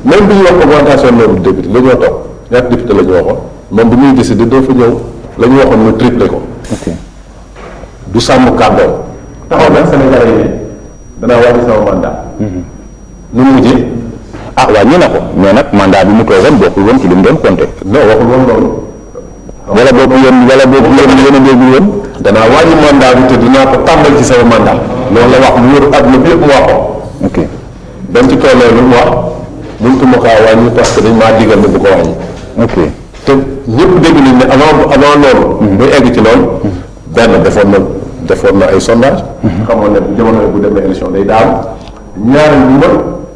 même bi ñuy wax augmentation nombre de député la ñoo toog ñaata député la ñu waxoon moom bi muy décidé dafa ñëw la ñu waxoon ñu triplé ko du sàmm kàddoom taxaw na Sénégalais yi ne danaa wàññi sama mandat nu mu mujjee waaw ñu ne ko mais nag mandat bi mu toogoon bokkul woon ci li mu doon compté non waxul woon loolu wala boobu yéen a déglu woon danaa wàññi mandat bi te dinaa ko tàmbal ci sama mandat loolu la wax mu wër àdduna bi yëpp mu wax ko ok dañ ci tollee lu mu wax mënutuma kaa wàññi parce que dañ maa digal ne bu ko wàññi ok te ñëpp dégg nañ ne avant loolu muy egg ci loolu benn defoon na ay sondage xamoon ne jamono bu demee élection day daal ñaari ñu mën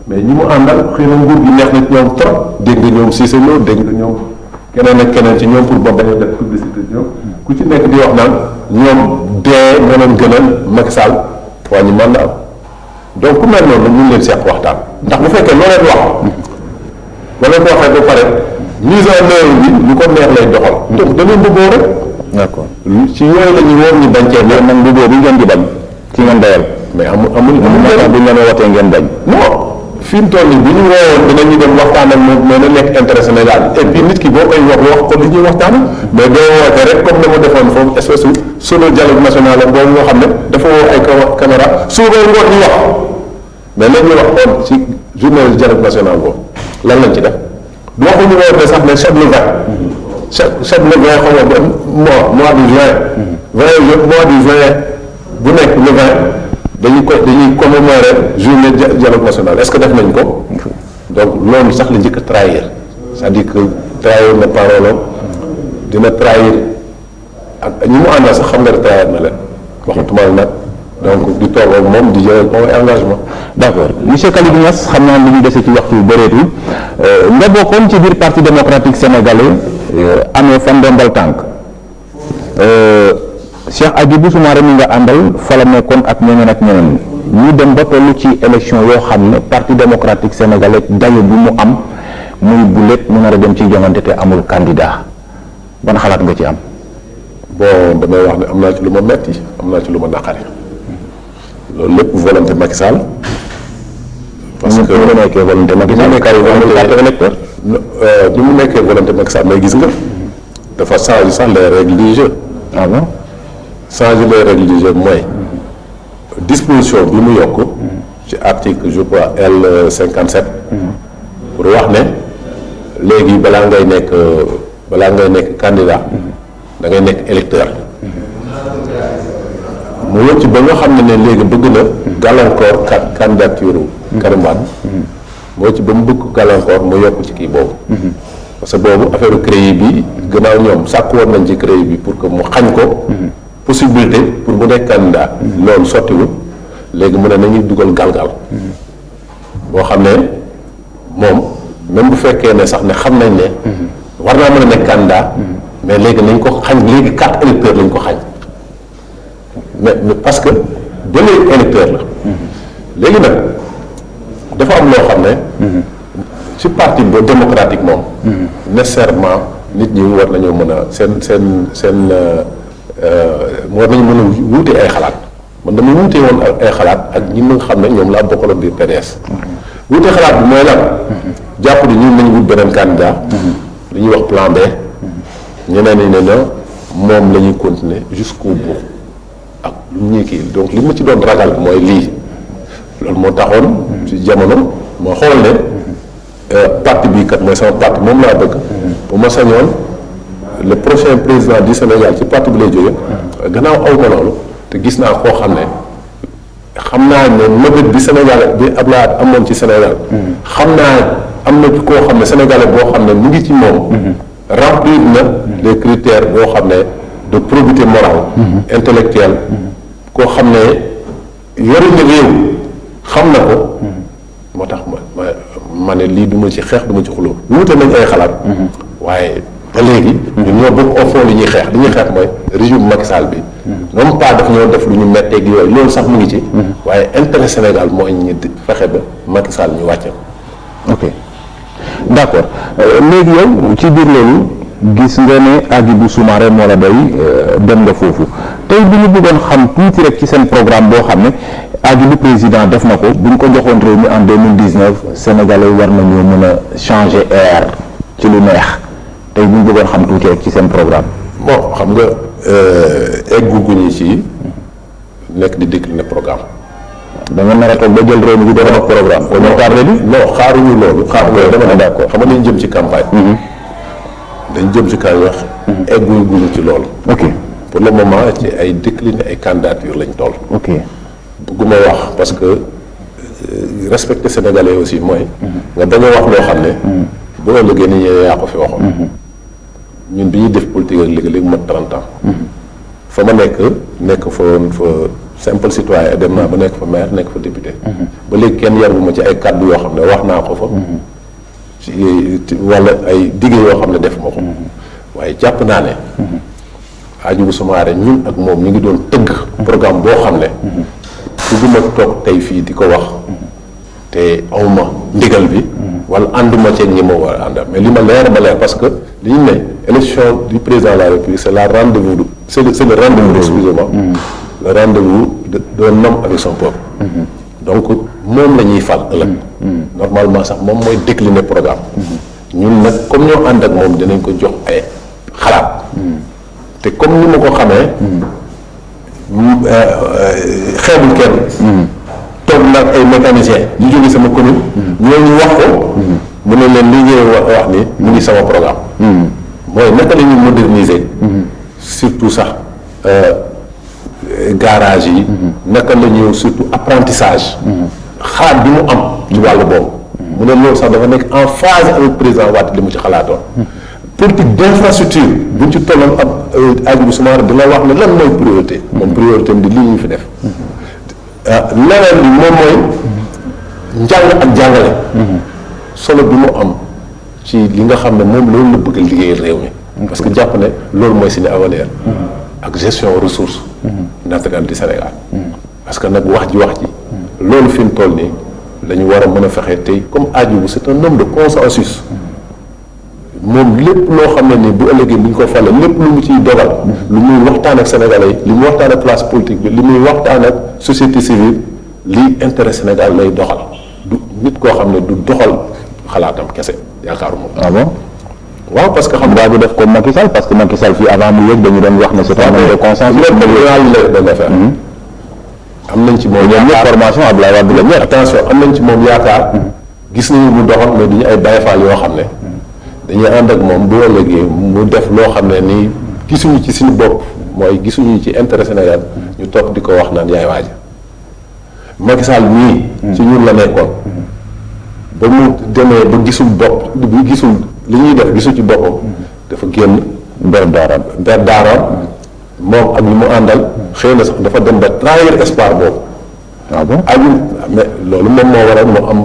mais ñi mu àndal xëy na nguur gi neex na ci ñoom trop dégg nga ñoom Cissé Lo dégg nga ñoom keneen ak keneen ci ñoom pour ba bañ a def publicité ñoom ku ci nekk di wax naan ñoom dee moo leen gënal Macky Sall wàññi mandat donc ku mel noonu ñu ngi leen seq waxtaan ndax bu fekkee loo leen wax wala ko waxee ba pare mise en œuvre bi lu ko neex lay doxal donc da leen bëggoo rek d'accord ci yooyu la ñu woon ñu bañ cee mais nag bëggoo bi ngeen di bañ ci ngeen dayal mais amul bu ñu leen wootee ngeen bañ non fi mu toll nii bu ñu woowoon dinañu dem waxtaan ak moom mais na nekk intérêt Sénégal et puis nit ki boo koy wax ko li ñuy waxtaan mais doo woote rek comme dama defoon foofu espèce u solo dialogue national la boobu nga xam ne dafa woo ay caméra suba ngoon ñu wax mais la ñuy wax kon ci journée dialogue national boobu lan lañ ci def du waxuñu woon ne sax ne chaque le 20 chaque le 20 xam nga mois de juin 20 mois de juin bu nekk le 20 dañuy commémorer journée dialogue national est-ce que def nañ ko donc loolu sax la njëkk a trahir c'est-à-dire que trahir na parole dina trahir ak ñi mu àndal sax xam nga trahir na leen waxatuma nag donc di toog ak moom di jël comme engagement. d'accord monsieur Kalidou Niass xam naa li ñu dese ci waxtu yu bëreetul nga bokkoon ci biir parti démocratique sénégalais amee fan ndombal tànk Cheikh Hadjibou Soumaré mi nga àndal fa la nekkoon ak ñeneen ñu dem ba toll ci élection yoo xam ne parti démocratique sénégalais dayo bi mu am muy bu lépp mu nar a dem ci joŋante te amul candidat ban xalaat nga ci am. bon damay wax ne am naa ci lu ma metti am naa ci lu ma naqari loolu lépp volonté Macky Sall. parce que mu nekkee volonté Macky Sall ni mu nekkee volonté Macky Sall mais gis nga dafa changer sax les règles du jeu. ah bon changer les règles du jeu mooy disposition bi mu yokk ci article je crois L57 pour wax ne léegi balaa ngay nekk candidat da ngay nekk électeur mu wëcc ba nga xam ne léegi bëgg na gàllankoor candidature Karim Wade mu wëcc ba mu bëgg gàllankoor mu yokk ci kii boobu parce que boobu affaire CREI bi gannaaw ñoom sàkk woon nañ ci CREI bi pour que mu xañ ko possibilité pour mu nekk candidat loolu sottiwul léegi mu ne nañuy dugal galgal boo xam ne moom même bu fekkee ne sax ne xam nañ ne war naa mën a nekk candidat mais léegi nañ ko xañ léegi carte électeur lañ ko xañ mais parce que ba léegi électeur la léegi nag dafa am loo xam ne ci parti ba démocratique moom nécessairement nit ñi war nañoo mën a seen war nañu mën a wuute ay xalaat man dama wuute woon ay xalaat ak ñi nga xam ne ñoom laa bokkaloon biir PDS wuute xalaat bi mooy lan jàpp ni ñun nañu wut beneen candidat li ñuy wax plan B ñeneen ñi ne na moom la ñuy continuer jusqu'au bout ak lu ñuy kii donc li ma ci doon ragal mooy lii loolu moo taxoon ci jamono moo xool ne parti bii kat mooy sama parti moom laa bëgg bu ma sañoon le prochain président du Sénégal ci parti bi lay jóge gannaaw aw ma loolu te gis naa koo xam ne xam naa ne mëbët bi Sénégal bi Abdoulaye amoon ci Sénégal xam naa am na koo xam ne sénégalais boo xam ne mu ngi ci moom remplir na les critères boo xam ne de probité morale intellectuelle koo xam ne yore na réew xam na ko moo tax ma ne lii du ma ci xeex du ma ci xuloo wuute nañ ay xalaat waaye ba léegi ñun ñoo bokk au fond li ñuy xeex mooy régime Macky Sall bi non pas daf ñoo def lu ñu metteeg yooyu loolu sax mu ngi ci waaye intérêt Sénégal mooy ñu fexe ba Macky Sall ñu wàcce ko ok d'accord léegi yow ci biir loolu gis nga ne Hadjibou Soumaré moo la doy dem nga foofu tey bu ñu bëggoon xam tuuti rek ci seen programme boo xam ne Hadjibou président def na ko bu ñu ko joxoon réew mi en 2019 Sénégalais war nañoo mën a changer air ci lu neex tey bu ñu bëggoon xam tuuti rek ci seen programme. bon xam nga egguñu ci nekk di décliner programme. da nga nar a toog ba jël réew mi di def programme. non non xaaruñu loolu. dama ne d'accord xam nga dañu jëm ci campagne. dañu jëm ci kaw wax. egguñu ci loolu. ok pour le moment ci ay décliner ay candidature lañ toll. ok bëgguma wax parce que respecter Sénégalais aussi mooy. nga bañ a wax loo xam ne. boo ëllëgee ni yaa ko fi waxoon. ñun bi ñuy def politique ak léegi mat 30 ans. fa ma nekk fa woon fa simple citoyen dem naa ba nekk fa maire nekk fa député. ba léegi kenn yaruma ci ay kàddu yoo xam ne wax naa ko fa. ci wala ay digge yoo xam ne def ma ko. waaye jàpp naa ne. Hadjibou Soumaré ñun ak moom ñu ngi doon tëgg. programme boo xam ne. bëgguma toog tey fii di ko wax. te awma ndigal bi. wala ànduma ceeg ñi ma war a àndal mais li ma leer ba leer parce que li ñu ne élection du président de la République c'est le rendez-vous excusez-moi le rendez-vous d'un homme avec son peuple donc moom la ñuy fal ëllëg normalement sax moom mooy décliner programme ñun nag comme ñoo ànd ak moom dinañ ko jox ay xalaat te comme ni ma ko xamee xeebul kenn toog nag ay mécaniciens yu jóge sama commune ñooñu wax ko mu ne leen li ngeen wax ni mu ngi sama programme mooy naka la ñuy moderniser surtout sax garage yi naka la ñuy surtout apprentissage xalaat bi mu am ci wàllu boobu mu ne loolu sax dafa nekk en phase avec président Wade li mu ci xalaatoon politique d'infrastructure buñ ci tolloon ab Hadjibou Soumaré dina wax ne lan mooy priorité moom priorité di lii ñu fi def leneen bi moom mooy njàng ak jàngale solo bi mu am ci li nga xam ne moom loolu la bëgg a liggéeyal réew mi parce que jàpp ne loolu mooy suñu avenir ak gestion ressources naturelles du Sénégal parce que nag wax ji loolu fi mu toll nii la ñu war a mën a fexe tey comme Hadjibou c'est un homme de consensus moom lépp loo xam ne ni bu ëllëgee bu ñu ko fale lépp lu mu ciy dogal lu muy waxtaan ak sénégalais yi li muy waxtaan ak classe politique bi li muy waxtaan ak société civile lii intérêt Sénégal lay doxal du nit koo xam ne du doxal xalaatam kese yaakaaruma. ah bon waaw parce que xam nga bu def comme Macky Sall parce que Macky Sall fii avant mu yëg dañu doon wax ne c'est un homme de consensus. am nañ ci moom yaakaar formation Abdoulaye Wade la ñor attention am nañ ci moom yaakaar gis nañu mu doxal mais duñu ay Baye Fall yoo xam ne dañuy ànd ak moom bu ëllëgee mu def loo xam ne nii gisuñu ci suñu bopp mooy gisuñu ci intérêt Sénégal ñu topp di ko wax naan yaay waaja Macky Sall mii ci ñun la nekkoon ba mu demee ba gisul bopp bi gisul li ñuy def gisul ci boppam dafa génn ber daaraam moom ak ñu mu àndal xëy na sax dafa dem ba trahir espoir boobu ah bon mais loolu moom moo waral moo am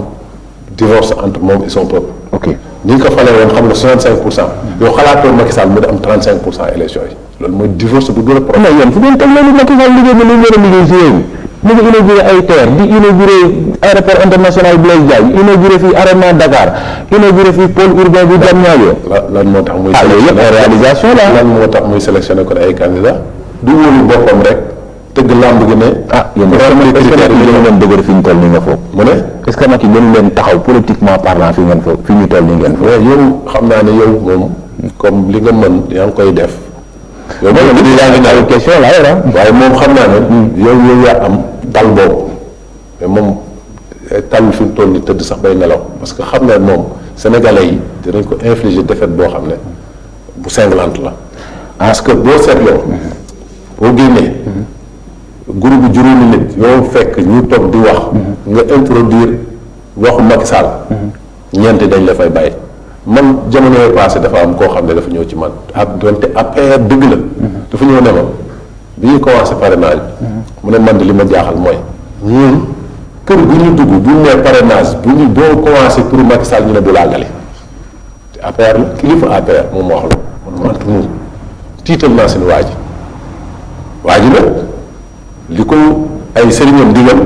divorce entre moom et son peuple ok ni ñu ko falee woon xam nga 65% yow xalaatoon Macky Sall mu di am 35% élection yi loolu mooy divorce bu gën a problème. mais yéen fu ngeen teg loolu Macky Sall liggéey na li mu war a liggéey si réew mi mu ngi inauguré ay terre di inauguré aéroport international Blaise Diagne inauguré fii arrêtement Dakar inauguré fii pôle urbain bu Diamniadio. lan moo tax muy. loolu yëpp ay réalisation la. lan moo tax muy sélectionné ko ay candidats du wóolu boppam rek tëgg làmb gi ne. yéen est-ce que Macky gënu leen dëgër fi ñu toll nii nga foog. mu ne est-ce que Macky gënu leen taxaw politiquement parlant fi ngeen foog fi ñu toll nii ngeen foog. mais yow xam naa ne yow moom comme li nga mën yaa ngi koy def. yow moom yaa ngi naan question la yor waaye moom xam naa ne. yow yaa am dal boobu mais moom talul fi mu toll nii tëdd sax bay nelaw parce que xam ne moom sénégalais yi dinañ ko infliger défaite boo xam ne bu cinglante la. parce que boo seetloo. boo génnee. groupe bu juróomi nit yoo fekk ñu toog di wax. nga introduire waxu Macky Sall. ñeenti dañ la fay bàyyi. man jamono yooyu passé dafa am koo xam ne dafa ñëw ci man ak donte APR dëgg la. dafa ñëw ne ma bi ñuy commencé parrainage mu ne man de li ma jaaxal mooy ñun kër gu ñu dugg bu ñu nee parrainage bu ñu boo commencé pour Macky Sall ñu ne du laagali te APR la kilifa APR moom moo wax la man moom tiital naa seen waa ji nag li ko ay sëriñam digal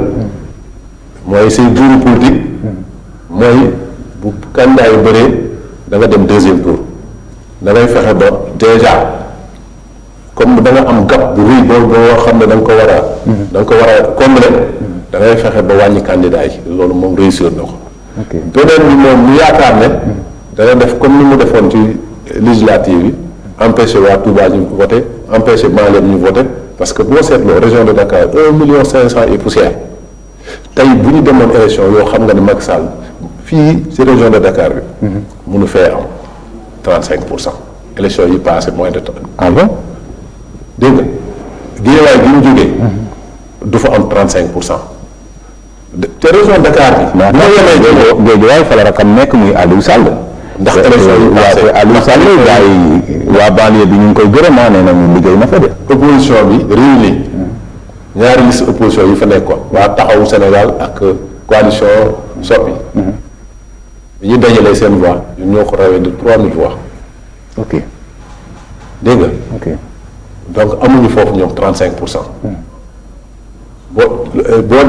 mooy say buuru politique mooy bu candidat yu bëree da nga dem deuxième tour da ngay fexe ba déjà comme da nga am gap bu rëy boo xam ne da nga ko war a combler da ngay fexe ba wàññi candidat yi loolu moom réussir na ko. beneen bi moom mu yaakaar ne dana def comme ni mu defoon ci législative yi empêché waa Touba ñu voté empêché Matam ñu voté parce que boo seetloo région de Dakar 1,5 million et poussière tey bu ñu demoon élection yoo xam nga ne Macky Sall fii ci région de Dakar bi. mënu fee am 35%. élection yi passé moins de temps. ah bon dégg nga Guédiawaye gi mu jógee. du fa am 35%. te région Dakar bi. bu ma yemee Guédiawaye fa la rakam nekk muy Aliou Sall. ndax élection yi passé Aliou Sall gars yi waa banlieue bi ñu ngi koy gërëm nee nañu liggéey na fa de. opposition bi réunie ñaari liste opposition yi fa nekkoon waa taxawu Sénégal ak coalition Soppi. bi ñu dajalee seen voix ñun ñoo ko rawee de 3000 voix. ok dégg nga. ok donc amuñu foofu ñoom 35%. boo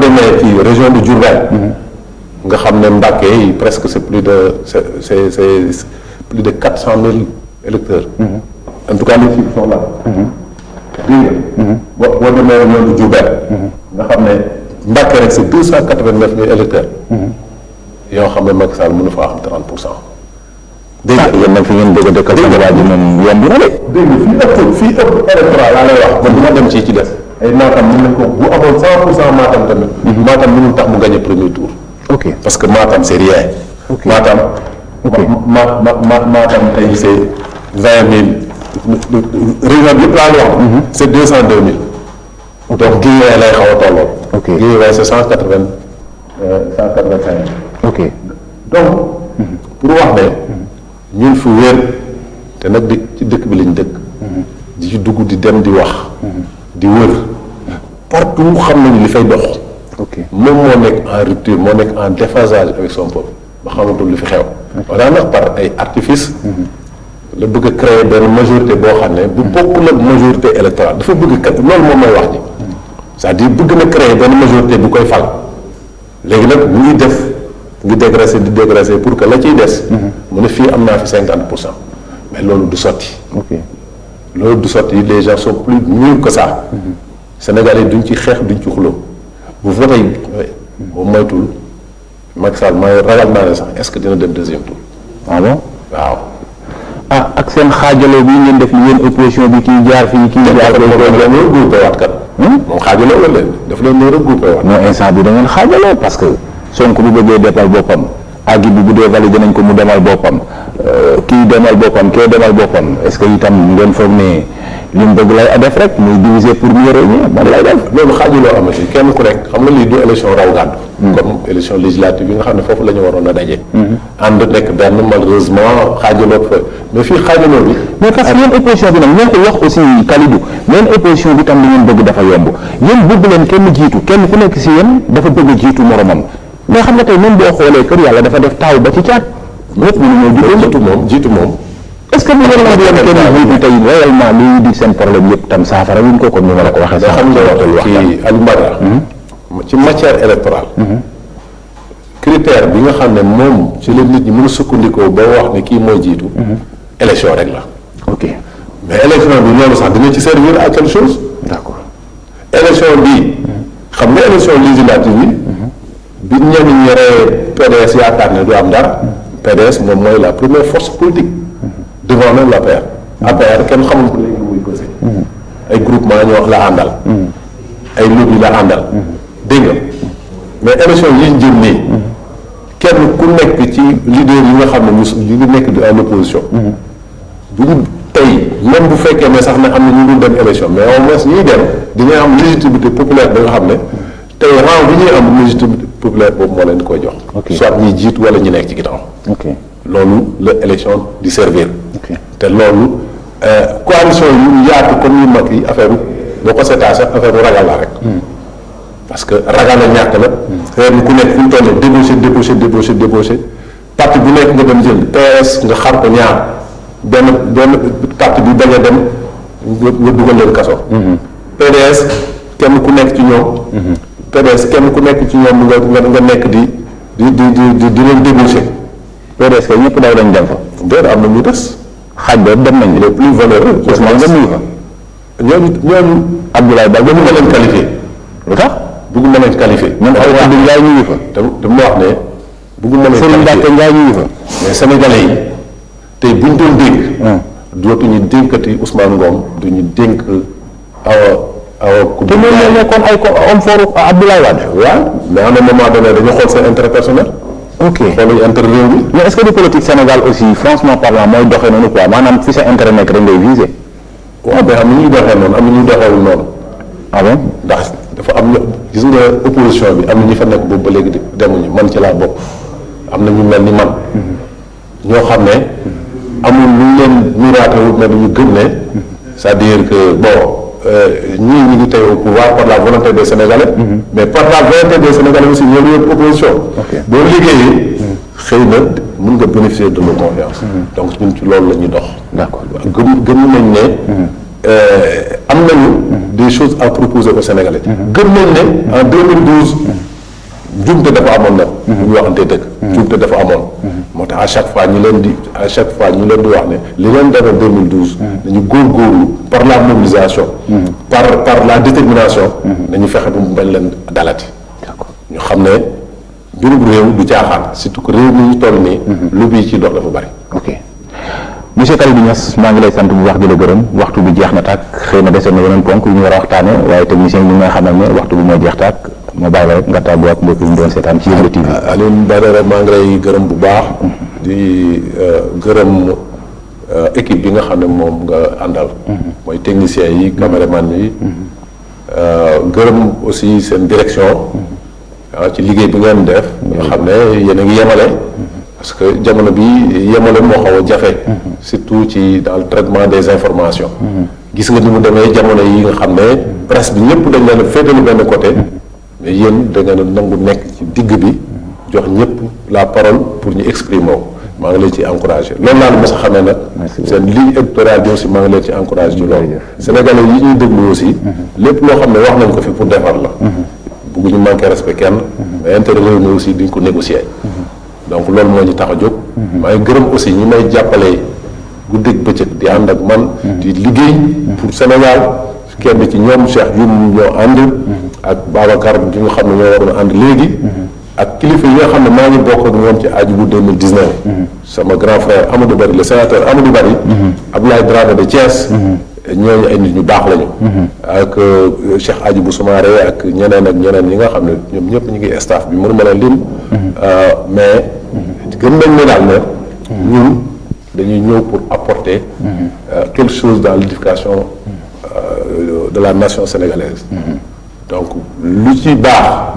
demee ci région de Diourbel. nga xam ne Mbacké yi presque c'est plus de c'est plus de 400,000 électeurs. en tout cas les chiffres sont là. dégg nga. boo demee région de Diourbel. nga xam ne Mbacké rek c'est 289,000 électeurs. yoo xam ne Macky Sall mënu fa am 30%. dégg nga yéen nag fi ngeen bëgg a dëkkal sama waa ji moom yomb na de. dégg nga fii ëpp électorat laa lay wax man du ma dem ci des ay Matam mën nañ ko bu amoon 100% Matam tamit. Matam mënul tax mu gagné premier tour. ok parce que Matam c'est rien. ok Matam. ok Matam tey c'est 20,000 région bi yëpp laa lay wax. c'est 202,000. donc Guédiawaye lay xaw a tolloo. ok Guédiawaye c'est 185. ok donc pour wax ne ñun fu wér te nag ci dëkk bi lañ dëkk di ci dugg di dem di wax di wër partout xam nañu li fay dox ok moom moo nekk en rupture moo nekk en déphasage avec son peuple ba xamatul li fi xew wala nag par ay artifice la bëgg a créer benn majorité boo xam ne bu bokkul ak majorité électorale dafa bëgg loolu moom mooy wax ji c'est-à-dire bëgg na créer benn majorité bu koy fal léegi nag mu ngi def ngi dégraisser pour que la ciy des mu ne fii am naa fi 50%. mais loolu du sotti ok loolu du sotti les gens sont plus mûrs que ça. Sénégalais duñ ci xeex duñ ci xuloo bu voté boo moytul Macky Sall may ragal naa ne sax est-ce que dina dem deuxième tour. ah bon waaw. ah ak seen xaajaloo bi ngeen def ni yéen opposition bi kii jaar fii kii jaar fii. moom regroupé waat kat. moom xaajaloo la leen daf leen ñëw regroupé waat. non instant bi da ngeen xaajaloo parce que Sonko bu bëggee demal boppam agi bi bu dee validé nañ ko mu demal boppam kii demal boppam kee demal boppam est-ce que itam ngeen foog ne li mu bëgg lay def rek muy diviser pour mieux régner man lay def. loolu xaajaloo amati kenn ku nekk xam nga lii du élection raw gàddu. comme élection législative yi nga xam ne foofu la ñu waroon a daje. ànd nekk benn malheureusement xaajaloo fa mais fii xaajaloo bi. mais parce que yéen opposition bi nag ñoo ko wax aussi Kalidou mais opposition bi tam li ngeen bëgg dafa yomb yéen bëgg leen kenn jiitu kenn ku nekk si yéen dafa bëgg a jiitu moromam mais xam nga tey même boo xoolee kër yàlla dafa def taaw ba ci caat ñëpp ñu ñëw jiitu moom. est-ce que mu ngeen la doon kenn jiitu tey réellement liy di seen problème yëpp tam saafara wuñ ko comme ni ma la ko waxee. sax xam nga ci Aliou Mbada ci matière électorale. critère bi nga xam ne moom ci la nit ñi mën a sukkandikoo ba wax ne kii mooy jiitu. élection rek la. ok mais élection bi loolu sax dina ci servir à quelque chose. d'accord élection bi xam nga élection législative bi ñenn ñi yore PDS yaakaar ne du am dara. PDS moom mooy la première force politique. devant même l'APR. APR kenn xamul ko léegi muy posé. ay groupement ñoo la àndal. ay lobby la àndal. dégg nga mais élection yi ñu jëm nii. kenn ku nekk ci leader yi nga xam ne ñu ngi nekk à l'opposition. bu ñu tey même bu fekkee ne sax ne am na ñu dul dem élection mais au moins ñuy dem dinañ am légitimité populaire ba nga xam ne tey rang bi ñuy am légitimité populaire boobu moo leen di koy jox. soit ñuy jiitu wala ñu nekk ci ginnaaw. ok loolu la élection di servir. ok te loolu coalition yu yaatu comme yu mag yi affaire boo ko seetaa sax affaire bu ragal la rek. parce que ragal la ñàkk la. xëy na ku nekk fu mu toll nii débauché parti bu nekk nga dem jël PS nga xar ko ñaar benn parti bi bañ a dem nga dugal leen kaso. PDS kenn ku nekk ci ñoom. PDS kenn ku nekk ci ñoom nga nekk di leen débauché. PDS kay ñëpp daw dañ dem fa. déedéet am na ñu des. xaaj boobu dem nañ les plus valeureux. Ousmane nga nuyu fa. ñooñu Abdoulaye Ba bëgguma leen qualifié. lu tax bëgguma leen qualifié. ñoom ay Abdou Ndiaye ñu ngi fa. dama wax ne bëgguma leen Serigne Mbacke Ndiaye ñu ngi fa. mais sénégalais yi tey buñ doon dénk. dootuñu dénkati Ousmane Ngom duñu dénk awa ku. te ñoom ñoo nekkoon ay homme fort Abdoulaye Wade. waaw mais à un moment donné dañu xool seen intérêt personnel. ok xooluñu intérêt réew mi. mais est-ce que du politique Sénégal aussi franchement parlant mooy doxee noonu quoi maanaam fi sa intérêt nekk rek ngay viser. waaw mais am na ñuy doxee noonu am na ñuy doxeewul noonu. ah bon ndax dafa am gis nga opposition bi am na ñi fa nekk boobu ba léegi demuñu man ci laa bokk am na ñu mel ni man. ñoo xam ne amul lu ñu leen miraatewul mais dañu gëm ne c'est-à-dire que bon ñii ñu ngi tey au pouvoir par la volonté des Sénégalais. mais par la volonté des Sénégalais aussi ñoo ngi opposition. boo liggéeyee. xëy na mën nga bénéficier de nos confiance. donc ñun ci loolu la ñuy dox. d'accord gëm nañ ne am nañu des choses à proposer aux Sénégalais. gëm nañ ne en 2012 jumte dafa amoon nag. bu ñu waxantee dëgg. jumte dafa amoon. moo tax à chaque fois ñu leen di wax ne li leen defee 2012. dañu góorgóorlu par la mobilisation. par la détermination. dañu fexe ba mu bañ leen dalati. ñu xam ne mbirum réew du caaxaan surtout que réew mi ñu toll nii. lu bii ci dox dafa bari. ok monsieur Kalidou Niass maa ngi lay sant bu baax di la gërëm waxtu bi jeex na tàkk xëy na dese na yeneen ponk yu ñu war a waxtaane waaye technicien bi nga xamal ne waxtu bi moo jeex tàkk ma bàyyi la rek nga tàggoo ak mbokk yi ñu doon seetaan ci Yeumbeul TV. Alioune Badara maa ngi lay gërëm bu baax di gërëm équipe bi nga xam ne moom nga àndal. mooy technicien yi caméraman yi. gërëm aussi seen direction. ci liggéey bi ngeen def. nga xam ne yéen a ngi yemale. parce que jamono bi yemale moo xaw a jafe. surtout ci dans le traitement des informations. gis nga ni mu demee jamono yi nga xam ne presse bi ñëpp dañ leen a féetalu benn côté. mais yéen da ngeen a nangu nekk ci digg bi jox ñëpp la parole pour ñu exprimer wu. maa ngi leen ci encouragé loolu laa la mos a xamee nag. seen ligne éditoriale bi aussi maa ngi leen ci encouragé ci loolu. Sénégalais yi ñuy déglu aussi. lépp loo xam ne wax nañ ko fi pour defar la. bëgguñu manqué respect kenn. mais intérêt réew mi aussi duñ ko négocier. donc loolu moo ñu tax a jóg. maa ngi gërëm aussi ñi may jàppale guddeeg bëccëg di ànd ak man. di liggéey pour Sénégal kenn ci ñoom Cheikh Dioum ñoo ànd. ak Babacar bi nga xam ne ñoo waroon ànd léegi. ak kilifa yi nga xam ne maa ngi bokk ak ñoom ci aju bu 2019. sama grand frère Amadou Bari le sénateur Amadou Bari. Abdoulaye Dramé de Thiès. ñooñu ay nit ñu baax lañu. ak Cheikh Hadjibou Soumaré ak ñeneen ñi nga xam ne ñoom ñëpp ñu ngi staff bi mënu ma leen lim. mais gën nañ ne daal ne ñun dañuy ñëw pour apporter quelque chose dans l'édification de la nation sénégalaise. donc lu ci baax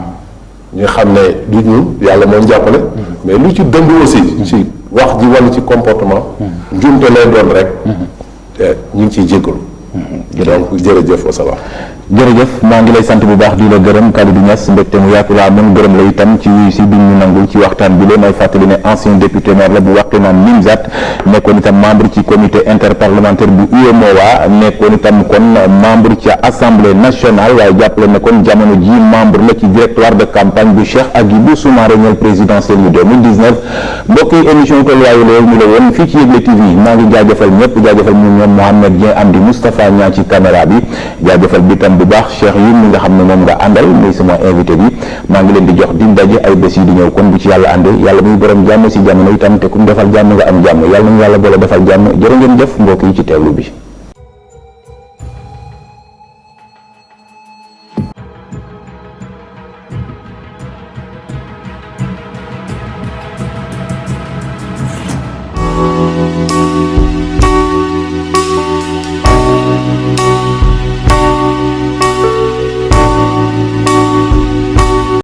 ñu xam ne du ñu yàlla moo ñu jàppale. mais lu ci dëng aussi ci wax ji wala ci comportement. njuumte lay doon rek. ñu ngi ciy jéggalu. donc jërëjëf wa salaam. jërëjëf maa ngi lay sant bu baax di la gërëm Kalidou Niass mbégte mu yaatu laa mën gërëm la itam ci si bi ñu nangul ci waxtaan bi leen ay fàttali ne ancien député maire la bu Wakhinane Nimzatt nekkoon itam membre ci comité interparlementaire bu UEMOA nekkoon itam kon membre ci assemblée nationale waaye jàppale ne kon jamono ji membre la ci directoire de campagne bu Cheikh Hadjibou Soumaré ñeel présidentielle yu 2019 mbokk yi émission tolluwaayu loolu ñu la woon fii ci Yeumbeul TV maa ngi jaajëfal ñëpp jaajëfal ñu ñoom Mohamed Dieng Amdi Moustapha Niang ci caméra bi jaajëfal bi tam bu baax Cheikh Youm mi nga xam ne moom nga àndal muy sama invité bi maa ngi leen di jox di daje ay bés yi di ñëw kon bu ci yàlla àndee yàlla muy borom jàmm si jamono itam te ku mu defal jàmm nga am jàmm yàlla nañu yàlla boole defal jàmm jërë ngeen jëf mbokk yi ci teewlu bi